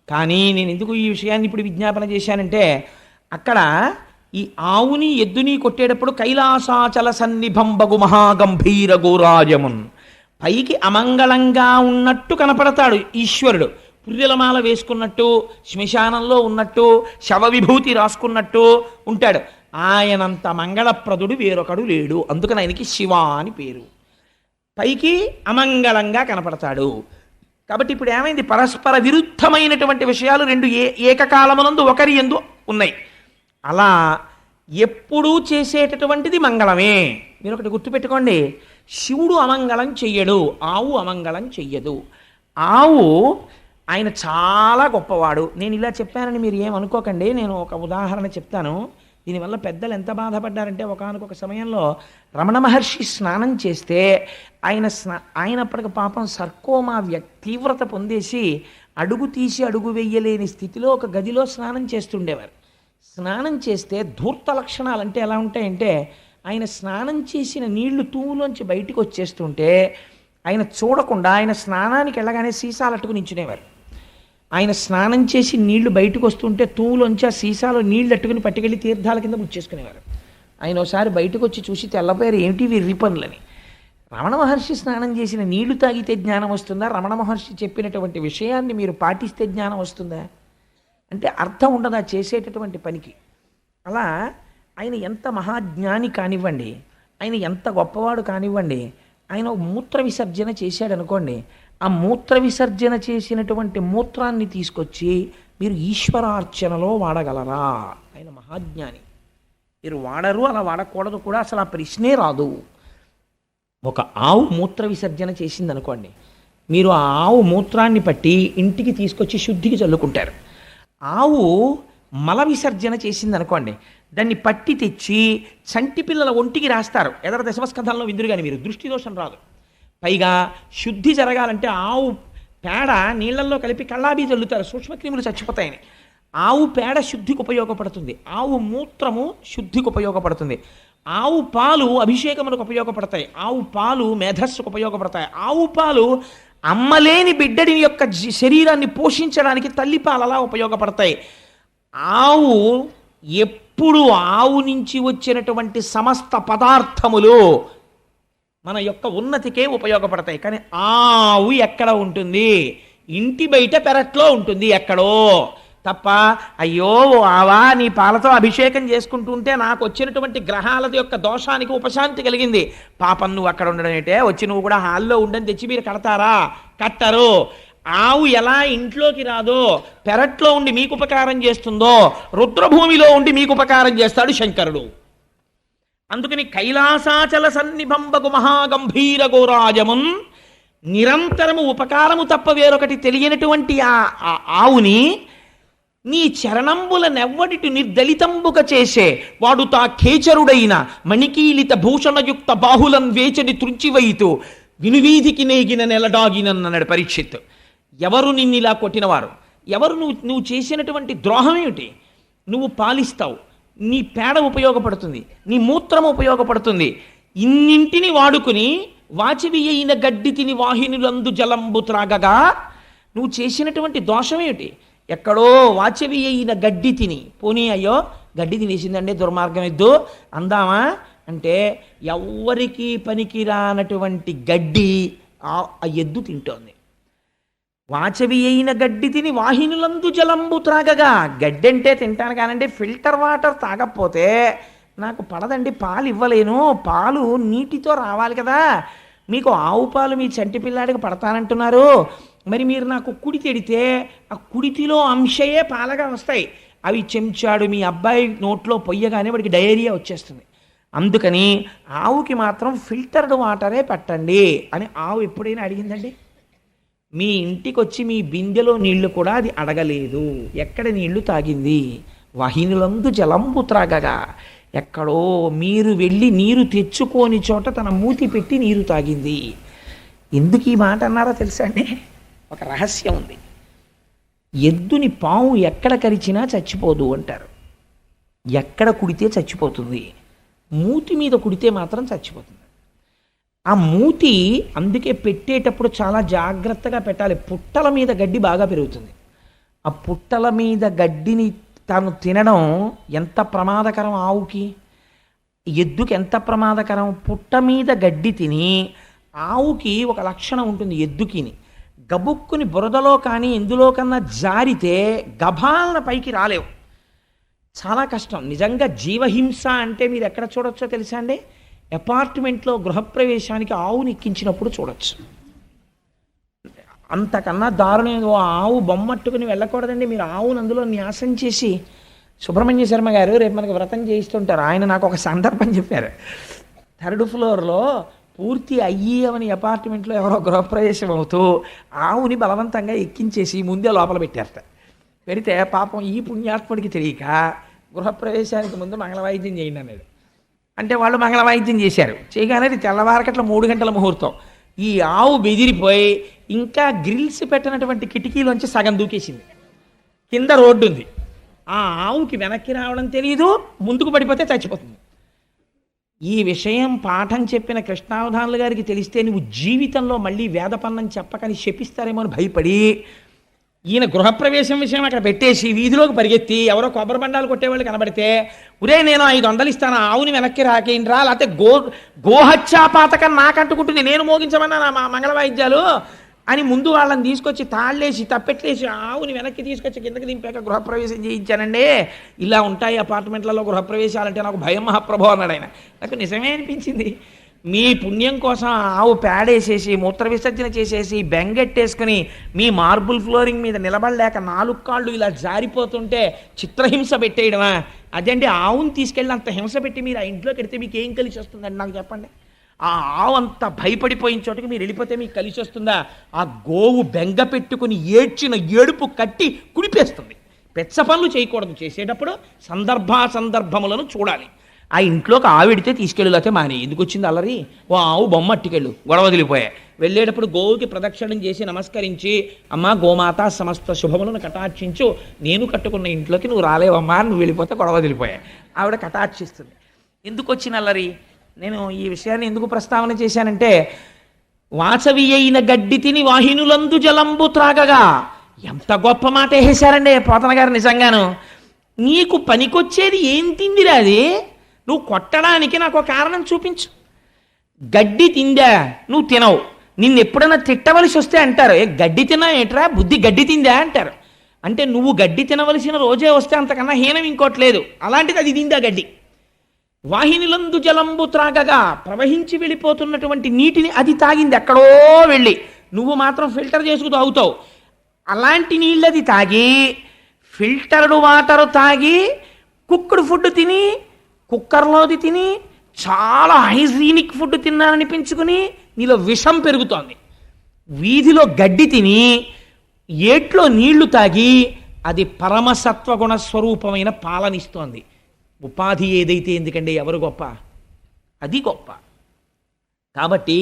కానీ నేను ఎందుకు ఈ విషయాన్ని ఇప్పుడు విజ్ఞాపన చేశానంటే, అక్కడ ఈ ఆవుని ఎద్దుని కొట్టేటప్పుడు కైలాసాచల సన్నిభంబగు మహాగంభీర గోరాజమున్, పైకి అమంగళంగా ఉన్నట్టు కనపడతాడు ఈశ్వరుడు. పుర్రెలమాల వేసుకున్నట్టు, శ్మశానంలో ఉన్నట్టు, శవ విభూతి రాసుకున్నట్టు ఉంటాడు. ఆయనంత మంగళప్రదుడు వేరొకడు లేడు. అందుకని ఆయనకి శివ అని పేరు. పైకి అమంగళంగా కనపడతాడు. కాబట్టి ఇప్పుడు ఏమైంది? పరస్పర విరుద్ధమైనటువంటి విషయాలు రెండు ఏకకాలమునందు ఒకరి యందు ఉన్నాయి. అలా ఎప్పుడూ చేసేటటువంటిది మంగళమే. మీరు ఒకటి గుర్తుపెట్టుకోండి, శివుడు అమంగళం చెయ్యడు, ఆవు అమంగళం చెయ్యదు. ఆవు ఆయన చాలా గొప్పవాడు. నేను ఇలా చెప్పానని మీరు ఏమనుకోకండి. నేను ఒక ఉదాహరణ చెప్తాను. దీనివల్ల పెద్దలు ఎంత బాధపడ్డారంటే, ఒకానొక సమయంలో రమణ మహర్షి స్నానం చేస్తే ఆయన అప్పటికి పాపం సర్కోమా తీవ్రత పొందేసి అడుగు తీసి అడుగు వెయ్యలేని స్థితిలో ఒక గదిలో స్నానం చేస్తుండేవారు. స్నానం చేస్తే ధూర్త లక్షణాలు అంటే ఎలా ఉంటాయంటే, ఆయన స్నానం చేసిన నీళ్లు తూములోంచి బయటికి వచ్చేస్తుంటే ఆయన చూడకుండా ఆయన స్నానానికి వెళ్ళగానే సీసాలు అట్టుకుని నించునేవారు. ఆయన స్నానం చేసి నీళ్లు బయటకు వస్తుంటే తూములోంచి ఆ సీసాలో నీళ్లు అట్టుకుని పట్టుకెళ్ళి తీర్థాల కింద ముచ్చేసుకునేవారు. ఆయన ఒకసారి బయటకు వచ్చి చూసి తెల్లపోయారు, ఏమిటి వీరి పనులని. రమణ మహర్షి స్నానం చేసిన నీళ్లు తాగితే జ్ఞానం వస్తుందా? రమణ మహర్షి చెప్పినటువంటి విషయాన్ని మీరు పాటిస్తే జ్ఞానం వస్తుందా అంటే అర్థం ఉండదా చేసేటటువంటి పనికి. అలా ఆయన ఎంత మహాజ్ఞాని కానివ్వండి, ఆయన ఎంత గొప్పవాడు కానివ్వండి, ఆయన మూత్ర విసర్జన చేశాడు అనుకోండి, ఆ మూత్ర విసర్జన చేసినటువంటి మూత్రాన్ని తీసుకొచ్చి మీరు ఈశ్వరార్చనలో వాడగలరా? ఆయన మహాజ్ఞాని. మీరు వాడరు, అలా వాడకూడదు కూడా, అసలు ఆ ప్రశ్నే రాదు. ఒక ఆవు మూత్ర విసర్జన చేసింది అనుకోండి, మీరు ఆ ఆవు మూత్రాన్ని పట్టి ఇంటికి తీసుకొచ్చి శుద్ధికి చల్లుకుంటారు. ఆవు మల విసర్జన చేసింది అనుకోండి, దాన్ని పట్టి తెచ్చి చంటి పిల్లల ఒంటికి రాస్తారు. ఎదర దశమస్కంధంలో విందురు కానీ మీరు దృష్టి దోషం రాదు. పైగా శుద్ధి జరగాలంటే ఆవు పేడ నీళ్లలో కలిపి కళ్ళాబీ చల్లుతారు, సూక్ష్మక్రిములు చచ్చిపోతాయని. ఆవు పేడ శుద్ధికి ఉపయోగపడుతుంది, ఆవు మూత్రము శుద్ధికి ఉపయోగపడుతుంది, ఆవు పాలు అభిషేకములకు ఉపయోగపడతాయి, ఆవు పాలు మేధస్సుకు ఉపయోగపడతాయి, ఆవు పాలు అమ్మలేని బిడ్డడి యొక్క శరీరాన్ని పోషించడానికి తల్లిపాలలా ఉపయోగపడతాయి. ఆవు ఎప్పుడు ఆవు నుంచి వచ్చినటువంటి సమస్త పదార్థములు మన యొక్క ఉన్నతికే ఉపయోగపడతాయి. కానీ ఆవు ఎక్కడ ఉంటుంది? ఇంటి బయట పెరట్లో ఉంటుంది ఎక్కడో తప్ప. అయ్యో ఆవా, నీ పాలతో అభిషేకం చేసుకుంటుంటే నాకు వచ్చినటువంటి గ్రహాల యొక్క దోషానికి ఉపశాంతి కలిగింది. పాపం నువ్వు అక్కడ ఉండడం ఏంటే, వచ్చి నువ్వు కూడా హాల్లో ఉండని తెచ్చి మీరు కడతారా? కట్టరు. ఆవు ఎలా ఇంట్లోకి రాదో, పెరట్లో ఉండి మీకు ఉపకారం చేస్తుందో, రుద్రభూమిలో ఉండి మీకు ఉపకారం చేస్తాడు శంకరుడు. అందుకని కైలాసాచల సన్నిభంబకు మహాగంభీర గోరాజమున్ నిరంతరము ఉపకారము తప్ప వేరొకటి తెలియనటువంటి ఆ ఆవుని నీ చరణంబుల నెవ్వడిటి నిర్దలితంబుక చేసే వాడు తా ఖేచరుడైన మణికీలిత భూషణయుక్త బాహులం వేచడి త్రుంచివైతూ వినువీధికి నేగిన నెలడాగినన్నాడు పరీక్షిత్. ఎవరు నిన్నిలా కొట్టినవారు? ఎవరు? నువ్వు చేసినటువంటి ద్రోహం ఏమిటి? నువ్వు పాలిస్తావు, నీ పేడ ఉపయోగపడుతుంది, నీ మూత్రం ఉపయోగపడుతుంది. ఇన్నింటిని వాడుకుని వాచవి అయిన గడ్డి తిని వాహినులందు జలంబు త్రాగగా నువ్వు చేసినటువంటి దోషం ఏమిటి? ఎక్కడో వాచవి అయిన గడ్డి తిని, పోనీ అయ్యో గడ్డి తినేసిందండి దుర్మార్గం ఎద్దు అందామా అంటే, ఎవ్వరికీ పనికిరానటువంటి గడ్డి ఆ ఎద్దు తింటోంది. వాచవి అయిన గడ్డి తిని వాహినులందు జలంబు త్రాగగా, గడ్డి అంటే తింటాను కానండి, ఫిల్టర్ వాటర్ తాగకపోతే నాకు పడదండి, పాలు ఇవ్వలేను, పాలు నీటితో రావాలి కదా. మీకు ఆవు పాలు మీ చంటి పిల్లాడికి పడతానంటున్నారు, మరి మీరు నాకు కుడి తెడితే ఆ కుడితిలో అంశయే పాలగా వస్తాయి, అవి చెంచాడు మీ అబ్బాయి నోట్లో పొయ్యగానే వాడికి డయేరియా వచ్చేస్తుంది. అందుకని ఆవుకి మాత్రం ఫిల్టర్డ్ వాటరే పెట్టండి అని ఆవు ఎప్పుడైనా అడిగిందండి? మీ ఇంటికి వచ్చి మీ బిందెలో నీళ్లు కూడా అది అడగలేదు. ఎక్కడ నీళ్లు తాగింది? వాహినులందు జలంబు త్రాగగా, ఎక్కడో మీరు వెళ్ళి నీరు తెచ్చుకోని చోట తన మూతి పెట్టి నీరు తాగింది. ఎందుకు ఈ మాట అన్నారో తెలుసా అండి? ఒక రహస్యం ఉంది. ఎద్దుని పాము ఎక్కడ కరిచినా చచ్చిపోదు అంటారు. ఎక్కడ కుడితే చచ్చిపోతుంది, మూతి మీద కుడితే మాత్రం చచ్చిపోతుంది. ఆ మూతి అందుకే పెట్టేటప్పుడు చాలా జాగ్రత్తగా పెట్టాలి. పుట్టల మీద గడ్డి బాగా పెరుగుతుంది. ఆ పుట్టల మీద గడ్డిని తాను తినడం ఎంత ప్రమాదకరం ఆవుకి, ఎద్దుకి ఎంత ప్రమాదకరం. పుట్ట మీద గడ్డి తిని ఆవుకి ఒక లక్షణం ఉంటుంది, ఎద్దుకిని గబుక్కుని బురదలో కానీ ఎందులో కన్నా జారితే గభాలన పైకి రాలేవు, చాలా కష్టం. నిజంగా జీవహింస అంటే మీరు ఎక్కడ చూడొచ్చో తెలుసా అండి? అపార్ట్మెంట్లో గృహప్రవేశానికి ఆవుని ఎక్కించినప్పుడు చూడొచ్చు. అంతకన్నా దారుణం. ఆవు బొమ్మట్టుకుని వెళ్ళకూడదండి. మీరు ఆవును అందులో న్యాసం చేసి, సుబ్రహ్మణ్య శర్మ గారు రేపు మనకి వ్రతం చేయిస్తుంటారు, ఆయన నాకు ఒక సందర్భం చెప్పారు. 3rd ఫ్లోర్లో పూర్తి అయ్యి అపార్ట్మెంట్లో ఎవరో గృహప్రవేశం అవుతూ ఆవుని బలవంతంగా ఎక్కించేసి ముందే లోపల పెట్టారట. పెడితే పాపం ఈ పుణ్యాత్ముడికి తెలియక గృహప్రవేశానికి ముందు మంగళవాయిద్యం చేయండి అన్నాడు. అంటే వాళ్ళు మంగళవాయిద్యం చేశారు. చేయగానే తెల్లవారకట్ల 3 గంటల ముహూర్తం. ఈ ఆవు బెదిరిపోయి ఇంకా గ్రిల్స్ పెట్టినటువంటి కిటికీలోంచి సగం దూకేసింది. కింద రోడ్డు ఉంది. ఆ ఆవుకి వెనక్కి రావడం తెలియదు, ముందుకు పడిపోతే చచ్చిపోతుంది. ఈ విషయం పాఠం చెప్పిన కృష్ణావధానులు గారికి తెలిస్తే నువ్వు జీవితంలో మళ్ళీ వేదపన్నం చెప్పకని శపిస్తారేమో అని భయపడి ఈయన గృహప్రవేశం విషయం అక్కడ పెట్టేసి వీధిలోకి పరిగెత్తి ఎవరో కొబ్బరి బండాలు కొట్టేవాళ్ళు కనబడితే, ఒరే నేను 500 ఇస్తాను, ఆవుని వెనక్కి రాకేంట్రా, లేకపోతే గోహత్యాపాతకం నాకంటుకుంటుంది, నేను మోగించమన్నా నా మంగళవాయిద్యాలు అని ముందు వాళ్ళని తీసుకొచ్చి తాళ్ళేసి తప్పెట్లేసి ఆవుని వెనక్కి తీసుకొచ్చి కిందకి దింపాక గృహప్రవేశం చేయించానండి. ఇలా ఉంటాయి అపార్ట్మెంట్లలో గృహప్రవేశాలంటే నాకు భయం మహాప్రభు అన్నాడు ఆయన. నాకు నిజమే అనిపించింది. మీ పుణ్యం కోసం ఆవు పేడేసేసి మూత్ర విసర్జన చేసేసి బెంగెట్టేసుకుని మీ మార్బుల్ ఫ్లోరింగ్ మీద నిలబడలేక 4 కాళ్ళు ఇలా జారిపోతుంటే చిత్రహింస పెట్టేయడమా? అదండి ఆవుని తీసుకెళ్ళి అంత హింస పెట్టి మీరు ఆ ఇంట్లోకి వెడితే మీకు ఏం కలిసి వస్తుందండి నాకు చెప్పండి. ఆ ఆవు అంత భయపడిపోయిన చోటకి మీరు వెళ్ళిపోతే మీకు కలిసి వస్తుందా? ఆ గోవు బెంగ పెట్టుకుని ఏడ్చిన ఏడుపు కట్టి కుడిపేస్తుంది. పెచ్చ పనులు చేయకూడదు. చేసేటప్పుడు సందర్భములను చూడాలి. ఆ ఇంట్లోకి ఆవిడితే తీసుకెళ్ళితే మానే. ఎందుకు వచ్చింది అల్లరి? ఓ ఆవు బొమ్మ అట్టుకెళ్ళు, గొడవ వదిలిపోయాయి. వెళ్ళేటప్పుడు గోవుకి ప్రదక్షిణం చేసి నమస్కరించి, అమ్మా గోమాత సమస్త శుభములను కటాక్షించు, నేను కట్టుకున్న ఇంట్లోకి నువ్వు రాలేవమ్మా, నువ్వు వెళ్ళిపోతే గొడవ వదిలిపోయాయి. ఆవిడ కటాక్షిస్తుంది. ఎందుకు వచ్చిన అల్లరి? నేను ఈ విషయాన్ని ఎందుకు ప్రస్తావన చేశానంటే, వాచవి అయిన గడ్డి తిని వాహినులందు జలంబు త్రాగగా, ఎంత గొప్ప మాట వేసారండి పోతన గారు. నిజంగాను నీకు పనికొచ్చేది ఏం తిందిరా అది? నువ్వు కొట్టడానికి నాకు ఒక కారణం చూపించు. గడ్డి తిందా? నువ్వు తినవు. నిన్ను ఎప్పుడైనా తిట్టవలసి వస్తే అంటారు, ఏ గడ్డి తిన్నా ఏట్రా, బుద్ధి గడ్డి తిందా అంటారు. అంటే నువ్వు గడ్డి తినవలసిన రోజే వస్తే అంతకన్నా హీనం ఇంకోట్లేదు. అలాంటిది అది తిందా గడ్డి. వాహినిలందు జలంబు త్రాగగా, ప్రవహించి వెళ్ళిపోతున్నటువంటి నీటిని అది తాగింది ఎక్కడో వెళ్ళి. నువ్వు మాత్రం ఫిల్టర్ చేసుకు తాగుతావు. అలాంటి నీళ్ళది తాగి, ఫిల్టర్డ్ వాటర్ తాగి, కుక్కుడు ఫుడ్ తిని, కుక్కర్లోది తిని, చాలా హైజీనిక్ ఫుడ్ తిన్నాననిపించుకుని నీలో విషం పెరుగుతోంది. వీధిలో గడ్డి తిని ఏట్లో నీళ్లు తాగి అది పరమసత్వగుణ స్వరూపమైన పాలనిస్తోంది. ఉపాధి ఏదైతే ఎందుకండి, ఎవరు గొప్ప? అది గొప్ప. కాబట్టి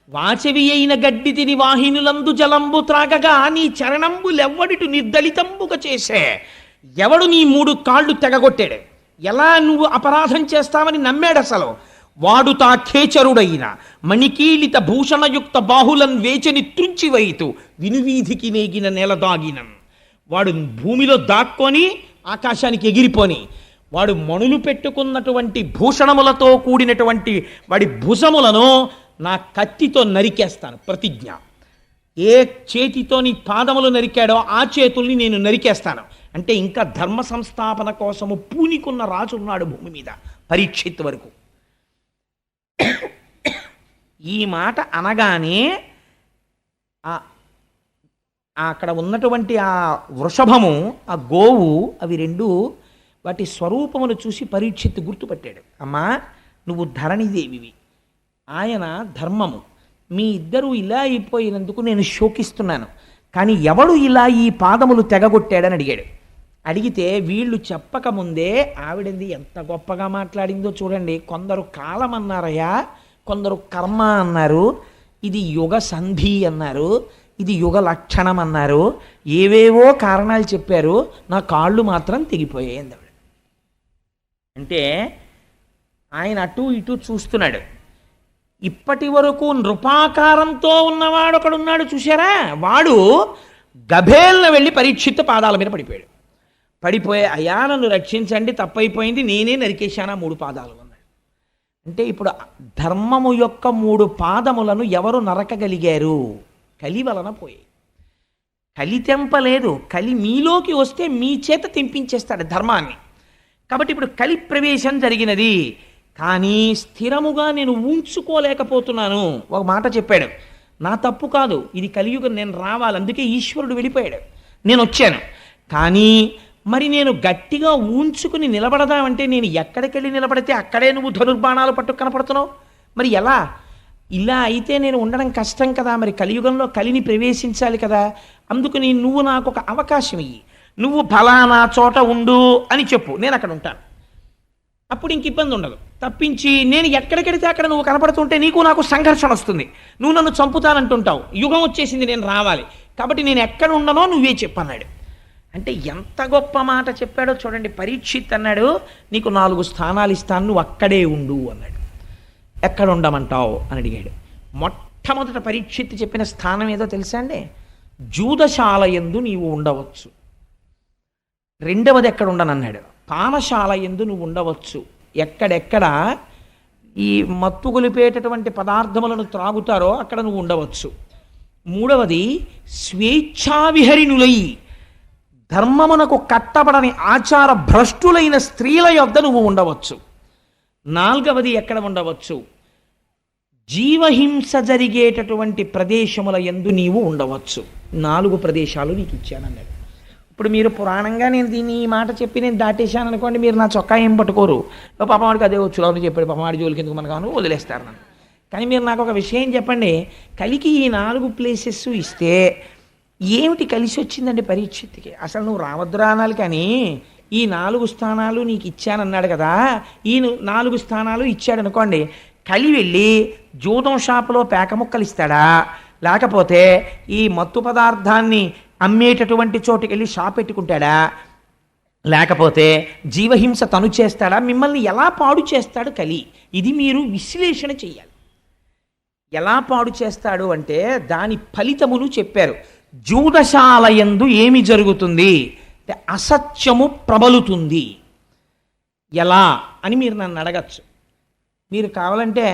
వాచవి అయిన గడ్డి తిని వాహినులందు జలంబు త్రాగగా నీ చరణంబులెవ్వడిటు నిర్దళితంబుగా చేసే. ఎవడు నీ 3 కాళ్ళు తెగగొట్టాడు? ఎలా నువ్వు అపరాధం చేస్తావని నమ్మాడు అసలు? వాడు తా ఖేచరుడైన మణికీలిత భూషణయుక్త బాహులన్ వేచని త్రుంచివైతు వినువీధికి నేగిన నెలదాగినం. వాడు భూమిలో దాక్కొని ఆకాశానికి ఎగిరిపోని, వాడు మణులు పెట్టుకున్నటువంటి భూషణములతో కూడినటువంటి వాడి భుజములను నా కత్తితో నరికేస్తాను, ప్రతిజ్ఞ. ఏ చేతితో నీ పాదములు నరికాడో ఆ చేతుల్ని నేను నరికేస్తాను. అంటే ఇంకా ధర్మ సంస్థాపన కోసము పూనికున్న రాజు ఉన్నాడు భూమి మీద, పరీక్షిత్ వరకు. ఈ మాట అనగానే అక్కడ ఉన్నటువంటి ఆ వృషభము, ఆ గోవు, అవి రెండు వాటి స్వరూపమును చూసి పరీక్షిత్ గుర్తుపట్టాడు. అమ్మా, నువ్వు ధరణిదేవివి, ఆయన ధర్మము. మీ ఇద్దరూ ఇలా అయిపోయినందుకు నేను శోకిస్తున్నాను. కానీ ఎవడు ఇలా ఈ పాదములు తెగగొట్టాడని అడిగాడు. అడిగితే వీళ్ళు చెప్పకముందే ఆవిడంది ఎంత గొప్పగా మాట్లాడిందో చూడండి. కొందరు కాలం అన్నారయ్యా, కొందరు కర్మ అన్నారు, ఇది యుగ సంధి అన్నారు, ఇది యుగ లక్షణం అన్నారు, ఏవేవో కారణాలు చెప్పారు. నా కాళ్ళు మాత్రం తెగిపోయాయి అందావిడ. అంటే ఆయన అటు ఇటు చూస్తున్నాడు. ఇప్పటి వరకు నృపాకారంతో ఉన్నవాడు ఒకడున్నాడు చూశారా, వాడు గభేల్న వెళ్ళి పరీక్షిత్ పాదాల మీద పడిపోయాడు. పడిపోయే, అయ్యా నన్ను రక్షించండి, తప్పైపోయింది, నేనే నరికేశానా 3 పాదాలు అన్నాడు. అంటే ఇప్పుడు ధర్మము యొక్క 3 పాదములను ఎవరు నరకగలిగారు? కలి వలన పోయాయి. కలి తెంపలేదు, కలి మీలోకి వస్తే మీ చేత తెంపించేస్తాడు ధర్మాన్ని. కాబట్టి ఇప్పుడు కలి ప్రవేశం జరిగినది. కానీ స్థిరముగా నేను ఉంచుకోలేకపోతున్నాను. ఒక మాట చెప్పాడు, నా తప్పు కాదు, ఇది కలియుగం, నేను రావాలి, అందుకే ఈశ్వరుడు వెళ్ళిపోయాడు, నేను వచ్చాను. కానీ మరి నేను గట్టిగా ఉంచుకుని నిలబడదామంటే నేను ఎక్కడికెళ్ళి నిలబడితే అక్కడే నువ్వు ధనుర్బాణాలు పట్టు కనపడుతున్నావు. మరి ఎలా? ఇలా అయితే నేను ఉండడం కష్టం కదా. మరి కలియుగంలో కలిని ప్రవేశించాలి కదా. అందుకని నువ్వు నాకు ఒక అవకాశం ఇయ్యి, నువ్వు ఫలానా చోట ఉండు అని చెప్పు, నేను అక్కడ ఉంటాను. అప్పుడు ఇంక ఇబ్బంది ఉండదు. తప్పించి నేను ఎక్కడికెడితే అక్కడ నువ్వు కనపడుతుంటే నీకు నాకు సంఘర్షణ వస్తుంది, నువ్వు నన్ను చంపుతానంటుంటావు, యుగం వచ్చేసింది, నేను రావాలి, కాబట్టి నేను ఎక్కడ ఉండనో నువ్వే చెప్పన్నాడు. అంటే ఎంత గొప్ప మాట చెప్పాడో చూడండి. పరీక్షిత్ అన్నాడు, నీకు 4 స్థానాలు ఇస్తాను, నువ్వు అక్కడే ఉండు అన్నాడు. ఎక్కడ ఉండమంటావు అని అడిగాడు. మొట్టమొదట పరీక్షిత్ చెప్పిన స్థానం ఏదో తెలుసా అండి? జూదశాల యందు నీవు ఉండవచ్చు. రెండవది ఎక్కడ ఉండనన్నాడు, పానశాల యందు నువ్వు ఉండవచ్చు. ఎక్కడెక్కడ ఈ మత్తు గొలిపేటటువంటి పదార్థములను త్రాగుతారో అక్కడ నువ్వు ఉండవచ్చు. మూడవది స్వేచ్ఛావిహరిణులై ధర్మమునకు కట్టబడని ఆచార భ్రష్టులైన స్త్రీల యొద్ద నువ్వు ఉండవచ్చు. నాలుగవది ఎక్కడ ఉండవచ్చు, జీవహింస జరిగేటటువంటి ప్రదేశముల యందు నీవు ఉండవచ్చు. 4 ప్రదేశాలు నీకు ఇచ్చానన్నాడు. ఇప్పుడు మీరు పురాణంగా నేను దీన్ని ఈ మాట చెప్పి నేను దాటేశాను అనుకోండి, మీరు నా చొక్కా ఏం పట్టుకోరు, పాపవాడికి అదే వచ్చు అని చెప్పాడు, పాపవాడి జోలికి ఎందుకు మనకు కాను వదిలేస్తారు నన్ను. కానీ మీరు నాకు ఒక విషయం చెప్పండి, కలికి ఈ 4 ప్లేసెస్ ఇస్తే ఏమిటి కలిసి వచ్చిందండి పరీక్షిత్కి? అసలు నువ్వు రావద్దురా అనాలి, కానీ ఈ 4 స్థానాలు నీకు ఇచ్చానన్నాడు కదా, ఈ 4 స్థానాలు ఇచ్చాడు అనుకోండి, కలి వెళ్ళి జూదం షాపులో పేక ముక్కలు ఇస్తాడా, లేకపోతే ఈ మత్తు పదార్థాన్ని అమ్మేటటువంటి చోటుకి వెళ్ళి షాప్ పెట్టుకుంటాడా, లేకపోతే జీవహింస తను చేస్తాడా, మిమ్మల్ని ఎలా పాడు చేస్తాడు కలి? ఇది మీరు విశ్లేషణ చెయ్యాలి. ఎలా పాడు చేస్తాడు అంటే దాని ఫలితములు చెప్పారు. జూదశాలయందు ఏమి జరుగుతుంది అంటే అసత్యము ప్రబలుతుంది. ఎలా అని మీరు నన్ను అడగచ్చు. మీరు కావాలంటే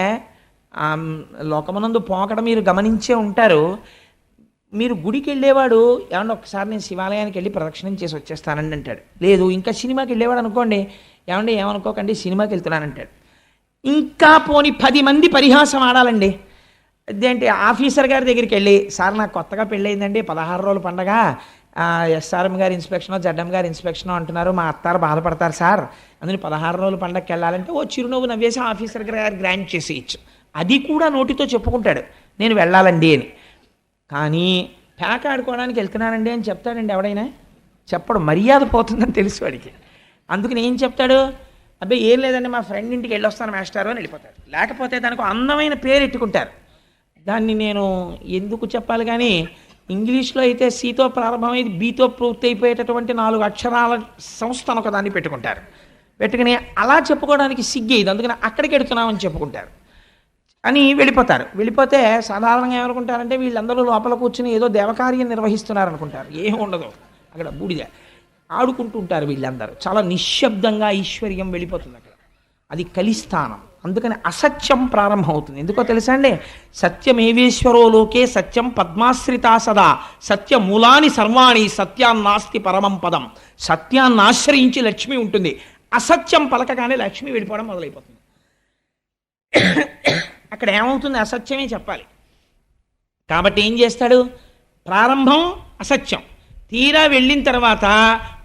లోకమునందు పోకడ మీరు గమనించే ఉంటారు. మీరు గుడికి వెళ్ళేవాడు, ఏమన్నా ఒకసారి నేను శివాలయానికి వెళ్ళి ప్రదక్షిణం చేసి వచ్చేస్తానండి అంటాడు. లేదు, ఇంకా సినిమాకి వెళ్ళేవాడు అనుకోండి, ఏమండి ఏమనుకోకండి సినిమాకి వెళ్తున్నానంటాడు. ఇంకా పోని 10 మంది పరిహాసం ఆడాలండి, అదేంటి ఆఫీసర్ గారి దగ్గరికి వెళ్ళి, సార్ నాకు కొత్తగా పెళ్ళయిందండి, 16 రోజుల పండగ, ఎస్ఆర్ఎం గారి ఇన్స్పెక్షనో జడ్ఎం గారి ఇన్స్పెక్షనో అంటున్నారు, మా అత్తారు బాధపడతారు సార్, అందుకని 16 రోజుల పండగకి వెళ్ళాలంటే ఓ చిరునవ్వు నవ్వేసి ఆఫీసర్ గారు గ్రాంట్ చేసేయచ్చు. అది కూడా నోటితో చెప్పుకుంటాడు నేను వెళ్ళాలండి అని. కానీ ప్యాక్ ఆడుకోవడానికి వెళ్తున్నానండి అని చెప్తాడండి ఎవడైనా? చెప్పడు, మర్యాద పోతుందని తెలుసు వాడికి. అందుకని ఏం చెప్తాడు, అబ్బాయి ఏం లేదండి మా ఫ్రెండ్ ఇంటికి వెళ్ళొస్తాను మాస్టారు అని వెళ్ళిపోతాడు. లేకపోతే దానికి అందమైన పేరు ఎట్టుకుంటారు. దాన్ని నేను ఎందుకు చెప్పాలి కానీ, ఇంగ్లీష్లో అయితే సితో ప్రారంభమైంది బితో పూర్తి అయిపోయేటటువంటి 4 అక్షరాల సంస్థను ఒక దాన్ని పెట్టుకుంటారు. పెట్టుకుని అలా చెప్పుకోవడానికి సిగ్గేది, అందుకని అక్కడికి వెడుతున్నామని చెప్పుకుంటారు అని వెళ్ళిపోతారు. వెళ్ళిపోతే సాధారణంగా ఏమనుకుంటారంటే వీళ్ళందరూ లోపల కూర్చుని ఏదో దేవకార్యం నిర్వహిస్తున్నారు అనుకుంటారు. ఏం ఉండదు, అక్కడ బూడిద ఆడుకుంటూ ఉంటారు వీళ్ళందరూ. చాలా నిశ్శబ్దంగా ఐశ్వర్యం వెళ్ళిపోతుంది అక్కడ. అది కలిస్థానం. అందుకని అసత్యం ప్రారంభమవుతుంది. ఎందుకో తెలుసా అండి, సత్యమేవేశ్వరో లోకే సత్యం పద్మాశ్రితా సదా సత్యమూలాని సర్వాణి సత్యాన్నాస్తి పరమం పదం. సత్యాన్ని ఆశ్రయించి లక్ష్మి ఉంటుంది. అసత్యం పలకగానే లక్ష్మి వెళ్ళిపోవడం మొదలైపోతుంది. అక్కడ ఏమవుతుంది, అసత్యమే చెప్పాలి. కాబట్టి ఏం చేస్తాడు, ప్రారంభం అసత్యం, తీరా వెళ్ళిన తర్వాత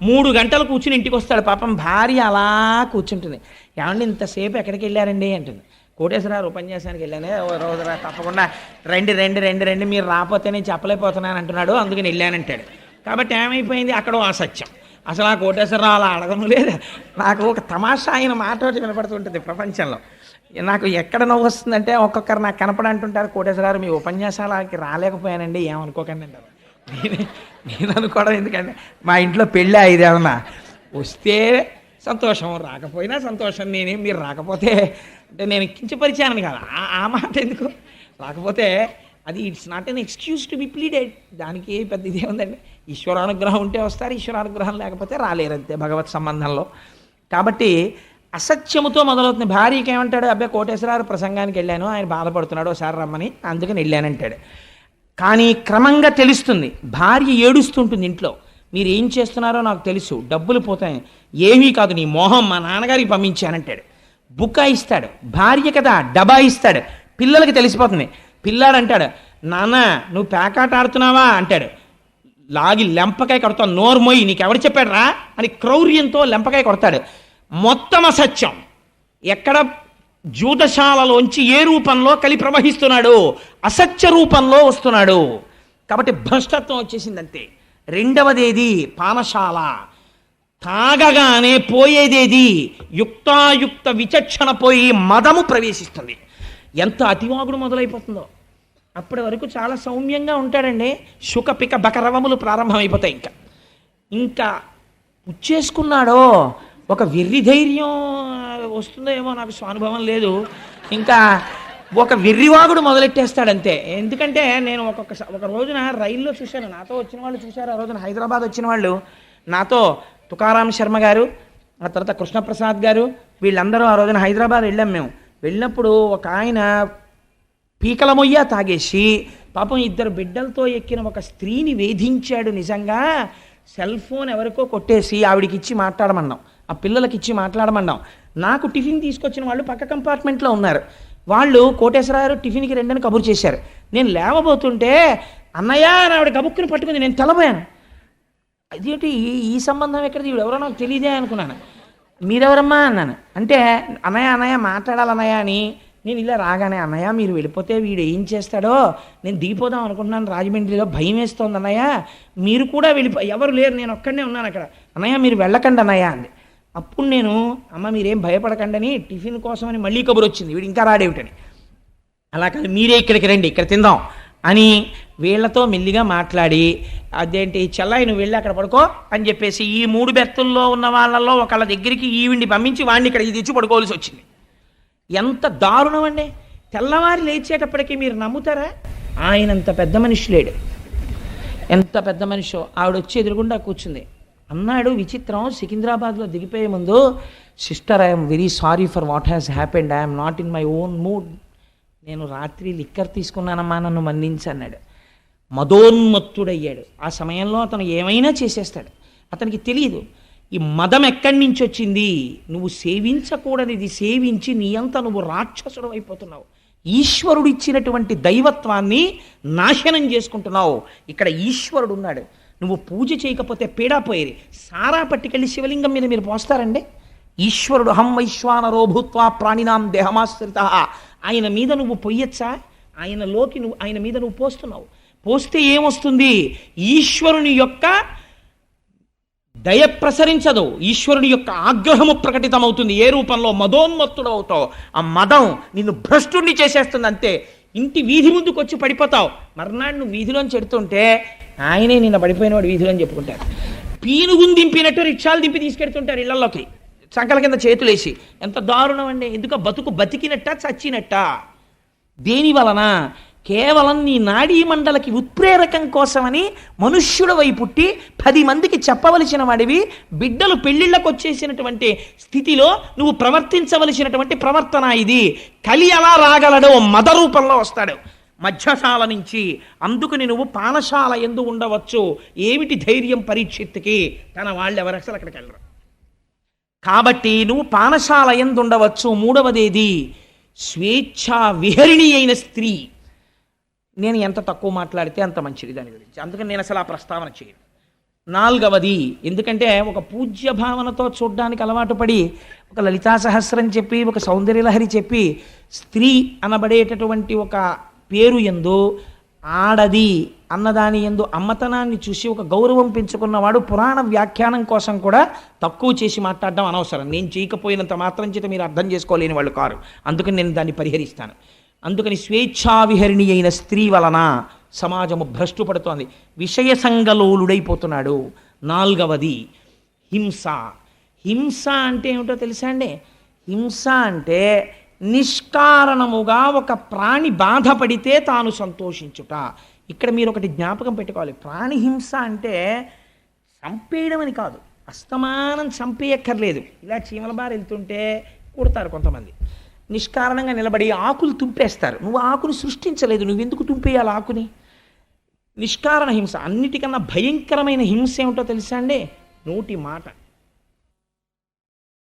3 గంటలు కూర్చుని ఇంటికి వస్తాడు. పాపం భార్య అలా కూర్చుంటుంది. ఏమండి ఇంతసేపు ఎక్కడికి వెళ్ళారండి అంటుంది. కోటేశ్వరరావు ఉపన్యాసానికి వెళ్ళానే, ఓ రోజు తప్పకుండా రండి రండి రండి రండి, మీరు రాకపోతే నేను చెప్పలేకపోతున్నాను అంటున్నాడు, అందుకని వెళ్ళానంటాడు. కాబట్టి ఏమైపోయింది, అక్కడ అసత్యం. అసలు ఆ కోటేశ్వరరావు అలా అడగడం లేదు. నాకు ఒక తమాషా ఆయన మాట వినపడుతుంటుంది ప్రపంచంలో. నాకు ఎక్కడ నవ్వు వస్తుందంటే, ఒక్కొక్కరు నాకు కనపడంటుంటారు, కోటేశ్వరరావు మీ ఉపన్యాసాలకి రాలేకపోయానండి ఏమనుకోకండి అంటారు. నేను అనుకోవడం ఎందుకంటే, మా ఇంట్లో పెళ్ళి ఇదేమన్నా వస్తే సంతోషం, రాకపోయినా సంతోషం. మీరు రాకపోతే అంటే నేను కించపరిచానని కాదు, ఆ మాట ఎందుకు, రాకపోతే అది it's not an excuse to be pleaded. దానికి పెద్ద ఇదే ఉందండి. ఈశ్వరానుగ్రహం ఉంటే వస్తారు, ఈశ్వరానుగ్రహం లేకపోతే రాలేరంతే భగవత్ సంబంధంలో. కాబట్టి అసత్యముతో మొదలవుతుంది. భార్యకి ఏమంటాడు, అబ్బాయి కోటేశ్వరరావు ప్రసంగానికి వెళ్ళాను, ఆయన బాధపడుతున్నాడు, ఒకసారి రమ్మని, అందుకని వెళ్ళానంటాడు. కానీ క్రమంగా తెలుస్తుంది, భార్య ఏడుస్తుంటుంది ఇంట్లో, మీరు ఏం చేస్తున్నారో నాకు తెలుసు, డబ్బులు పోతాయి, ఏమీ కాదు నీ మోహం, మా నాన్నగారికి పంపించానంటాడు. బుకాయిస్తాడు. భార్య కదా డబాయిస్తాడు. పిల్లలకి తెలిసిపోతుంది. పిల్లాడు అంటాడు, నాన్న నువ్వు పేకాట ఆడుతున్నావా అంటాడు. లాగి లెంపకాయ కొడతావు, నోరు మొయ్యి, నీకెవరు చెప్పాడు రా అని క్రౌర్యంతో లెంపకాయ కొడతాడు. మొత్తం అసత్యం. ఎక్కడ జూదశాలలోంచి ఏ రూపంలో కలి ప్రవహిస్తున్నాడు, అసత్య రూపంలో వస్తున్నాడు. కాబట్టి భ్రష్టత్వం వచ్చేసిందంతే. రెండవదేది పానశాల. తాగగానే పోయేదేది యుక్తాయుక్త విచక్షణ పోయి మదము ప్రవేశిస్తుంది. ఎంత అతివాగుడు మొదలైపోతుందో. అప్పటి వరకు చాలా సౌమ్యంగా ఉంటాడండి. శుకపిక బకరవములు ప్రారంభమైపోతాయి. ఇంకా ఉచ్చేసుకున్నాడో ఒక వెర్రి ధైర్యం వస్తుందో ఏమో, నాకు స్వానుభవం లేదు. ఇంకా ఒక వెర్రివాగుడు మొదలెట్టేస్తాడంతే. ఎందుకంటే నేను ఒక రోజున రైల్లో చూశాను, నాతో వచ్చిన వాళ్ళు చూశారు. ఆ రోజున హైదరాబాద్ వచ్చిన వాళ్ళు నాతో, తుకారాం శర్మ గారు, ఆ తర్వాత కృష్ణప్రసాద్ గారు, వీళ్ళందరూ ఆ రోజున హైదరాబాద్ వెళ్ళాం. మేము వెళ్ళినప్పుడు ఒక ఆయన పీకల మొయ్య తాగేసి పాపం 2 బిడ్డలతో ఎక్కిన ఒక స్త్రీని వేధించాడు. నిజంగా సెల్ ఫోన్ ఎవరికో కొట్టేసి ఆవిడికి ఇచ్చి మాట్లాడమన్నాం, ఆ పిల్లలకి ఇచ్చి మాట్లాడమన్నాం. నాకు టిఫిన్ తీసుకొచ్చిన వాళ్ళు పక్క కంపార్ట్మెంట్లో ఉన్నారు. వాళ్ళు కోటేశ్వరరావు టిఫిన్కి రెండని కబురు చేశారు. నేను లేవబోతుంటే అన్నయ్య అని ఆవిడ గబుక్కుని పట్టుకుంది. నేను తెల్లబోయాను. అదేంటి ఈ సంబంధం ఎక్కడిది, ఈవిడ ఎవరో నాకు తెలియదే అనుకున్నాను. మీరెవరమ్మా అన్నాను. అంటే అన్నయ్య అన్నయ్య మాట్లాడాలన్నయ్య అని. నేను ఇలా రాగానే, అన్నయ్య మీరు వెళ్ళిపోతే వీడు ఏం చేస్తాడో నేను దిగిపోదాం అనుకుంటున్నాను రాజమండ్రిలో, భయం వేస్తోంది అన్నయ్య, మీరు కూడా ఎవరు లేరు, నేను ఒక్కడనే ఉన్నాను అక్కడ, అన్నయ్య మీరు వెళ్ళకండి అన్నయ్య అంది. అప్పుడు నేను, అమ్మ మీరేం భయపడకండి అని టిఫిన్ కోసమని మళ్ళీ కబురు వచ్చింది, వీడు ఇంకా రాడేమిటని. అలా కాదు మీరే ఇక్కడికి రండి, ఇక్కడ తిందాం అని వీళ్లతో మెల్లిగా మాట్లాడి, అదేంటి చెల్లాయి నువ్వు వెళ్ళి అక్కడ పడుకో అని చెప్పేసి ఈ 3 బెర్తుల్లో ఉన్న వాళ్ళల్లో ఒకళ్ళ దగ్గరికి ఈవిడిని పంపించి వాడిని ఇక్కడ ఇది తెచ్చి పడుకోవాల్సి వచ్చింది. ఎంత దారుణం అండి. తెల్లవారి లేచేటప్పటికీ మీరు నమ్ముతారా, ఆయనంత పెద్ద మనిషి లేడు. ఎంత పెద్ద మనిషో. ఆవిడ వచ్చి ఎదురుగుండా కూర్చుంది. అన్నాడు విచిత్రం, సికింద్రాబాద్లో దిగిపోయే ముందు, sister I'm very sorry for what has happened, I'm not in my own mood, నేను రాత్రి లిక్కర్ తీసుకున్నానమ్మా, నన్ను మన్నించి అన్నాడు. మదోన్మత్తుడయ్యాడు. ఆ సమయంలో అతను ఏమైనా చేసేస్తాడు. అతనికి తెలియదు ఈ మదం ఎక్కడి నుంచి వచ్చింది. నువ్వు సేవించకూడనిది సేవించి నీ అంతా నువ్వు రాక్షసుడు అయిపోతున్నావు. ఈశ్వరుడు ఇచ్చినటువంటి దైవత్వాన్ని నాశనం చేసుకుంటున్నావు. ఇక్కడ ఈశ్వరుడు ఉన్నాడు. నువ్వు పూజ చేయకపోతే పీడాపోయేది. సారా పట్టుకెళ్ళి శివలింగం మీద మీరు పోస్తారండి? ఈశ్వరుడు హం వైశ్వానరో భూత్వా ప్రాణినాం దేహమాశ్రిత, ఆయన మీద నువ్వు పొయ్యొచ్చా? ఆయన మీద నువ్వు పోస్తున్నావు. పోస్తే ఏమొస్తుంది? ఈశ్వరుని యొక్క దయ ప్రసరించదు, ఈశ్వరుని యొక్క ఆగ్రహము ప్రకటితమవుతుంది. ఏ రూపంలో? మదోన్మత్తుడు అవుతావు. ఆ మదం నిన్ను భ్రష్టుణ్ణి చేసేస్తుంది. అంతే. ఇంటి వీధి ముందుకు వచ్చి పడిపోతావు. మర్నాడు నువ్వు వీధిలోంచి ఎడుతుంటే ఆయనే నిన్న పడిపోయినవాడు వీధిలో అని చెప్పుకుంటారు. పీనుగుని దింపినట్టు రిక్షాలు దింపి తీసుకెడుతుంటారు ఇళ్లలోకి, సంకల కింద చేతులేసి. ఎంత దారుణం అండి! ఎందుకు? బతుకు బతికినట్ట చచ్చినట్ట? దేని వలన? కేవలం నీ నాడీ మండలకి ఉత్ప్రేరకం కోసమని మనుష్యుడవై పుట్టి 10 మందికి చెప్పవలసిన వాడివి, బిడ్డలు పెళ్లిళ్ళకు వచ్చేసినటువంటి స్థితిలో నువ్వు ప్రవర్తించవలసినటువంటి ప్రవర్తన ఇది. కలి అలా రాగలడు, మద రూపంలో వస్తాడు మధ్యశాల నుంచి. అందుకని నువ్వు పానశాల ఎందు ఉండవచ్చు. ఏమిటి ధైర్యం పరీక్షిత్తుకి? తన వాళ్ళు ఎవరు అసలు అక్కడికి వెళ్ళరు. కాబట్టి నువ్వు పానశాల ఎందు ఉండవచ్చు. మూడవదేది స్వేచ్ఛా విహరిణి అయిన స్త్రీ. నేను ఎంత తక్కువ మాట్లాడితే అంత మంచిది దాని గురించి, అందుకని నేను అసలు ఆ ప్రస్తావన చేయను. నాలుగవది, ఎందుకంటే ఒక పూజ్య భావనతో చూడ్డానికి అలవాటు పడి ఒక లలితా సహస్రం చెప్పి, ఒక సౌందర్యలహరి చెప్పి, స్త్రీ అనబడేటటువంటి ఒక పేరు యందు ఆడది అన్నదాని యందు అమ్మతనాన్ని చూసి ఒక గౌరవం పెంచుకున్నవాడు పురాణ వ్యాఖ్యానం కోసం కూడా తక్కువ చేసి మాట్లాడడం అనవసరం. నేను చేయకపోయినంత మాత్రం చేత మీరు అర్థం చేసుకోలేని వాళ్ళు కారు. అందుకని నేను దాన్ని పరిహరిస్తాను. అందుకని స్వేచ్ఛావిహరిణి అయిన స్త్రీ వలన సమాజము భ్రష్టుపడుతోంది, విషయ సంగలోలుడైపోతున్నాడు. నాలుగవది హింస. హింస అంటే ఏమిటో తెలుసా అండి? హింస అంటే నిష్కారణముగా ఒక ప్రాణి బాధపడితే తాను సంతోషించుట. ఇక్కడ మీరు ఒకటి జ్ఞాపకం పెట్టుకోవాలి. ప్రాణి హింస అంటే చంపేయడం అని కాదు. అస్తమానం చంపేయక్కర్లేదు. ఇలా చీమల బారి వెళ్తుంటే కుడతారు కొంతమంది, నిష్కారణంగా నిలబడి ఆకులు తుంపేస్తారు. నువ్వు ఆకుని సృష్టించలేదు, నువ్వెందుకు తుంపేయాలి ఆకుని? నిష్కారణ హింస. అన్నిటికన్నా భయంకరమైన హింస ఏమిటో తెలుసా అండి? నోటి మాట.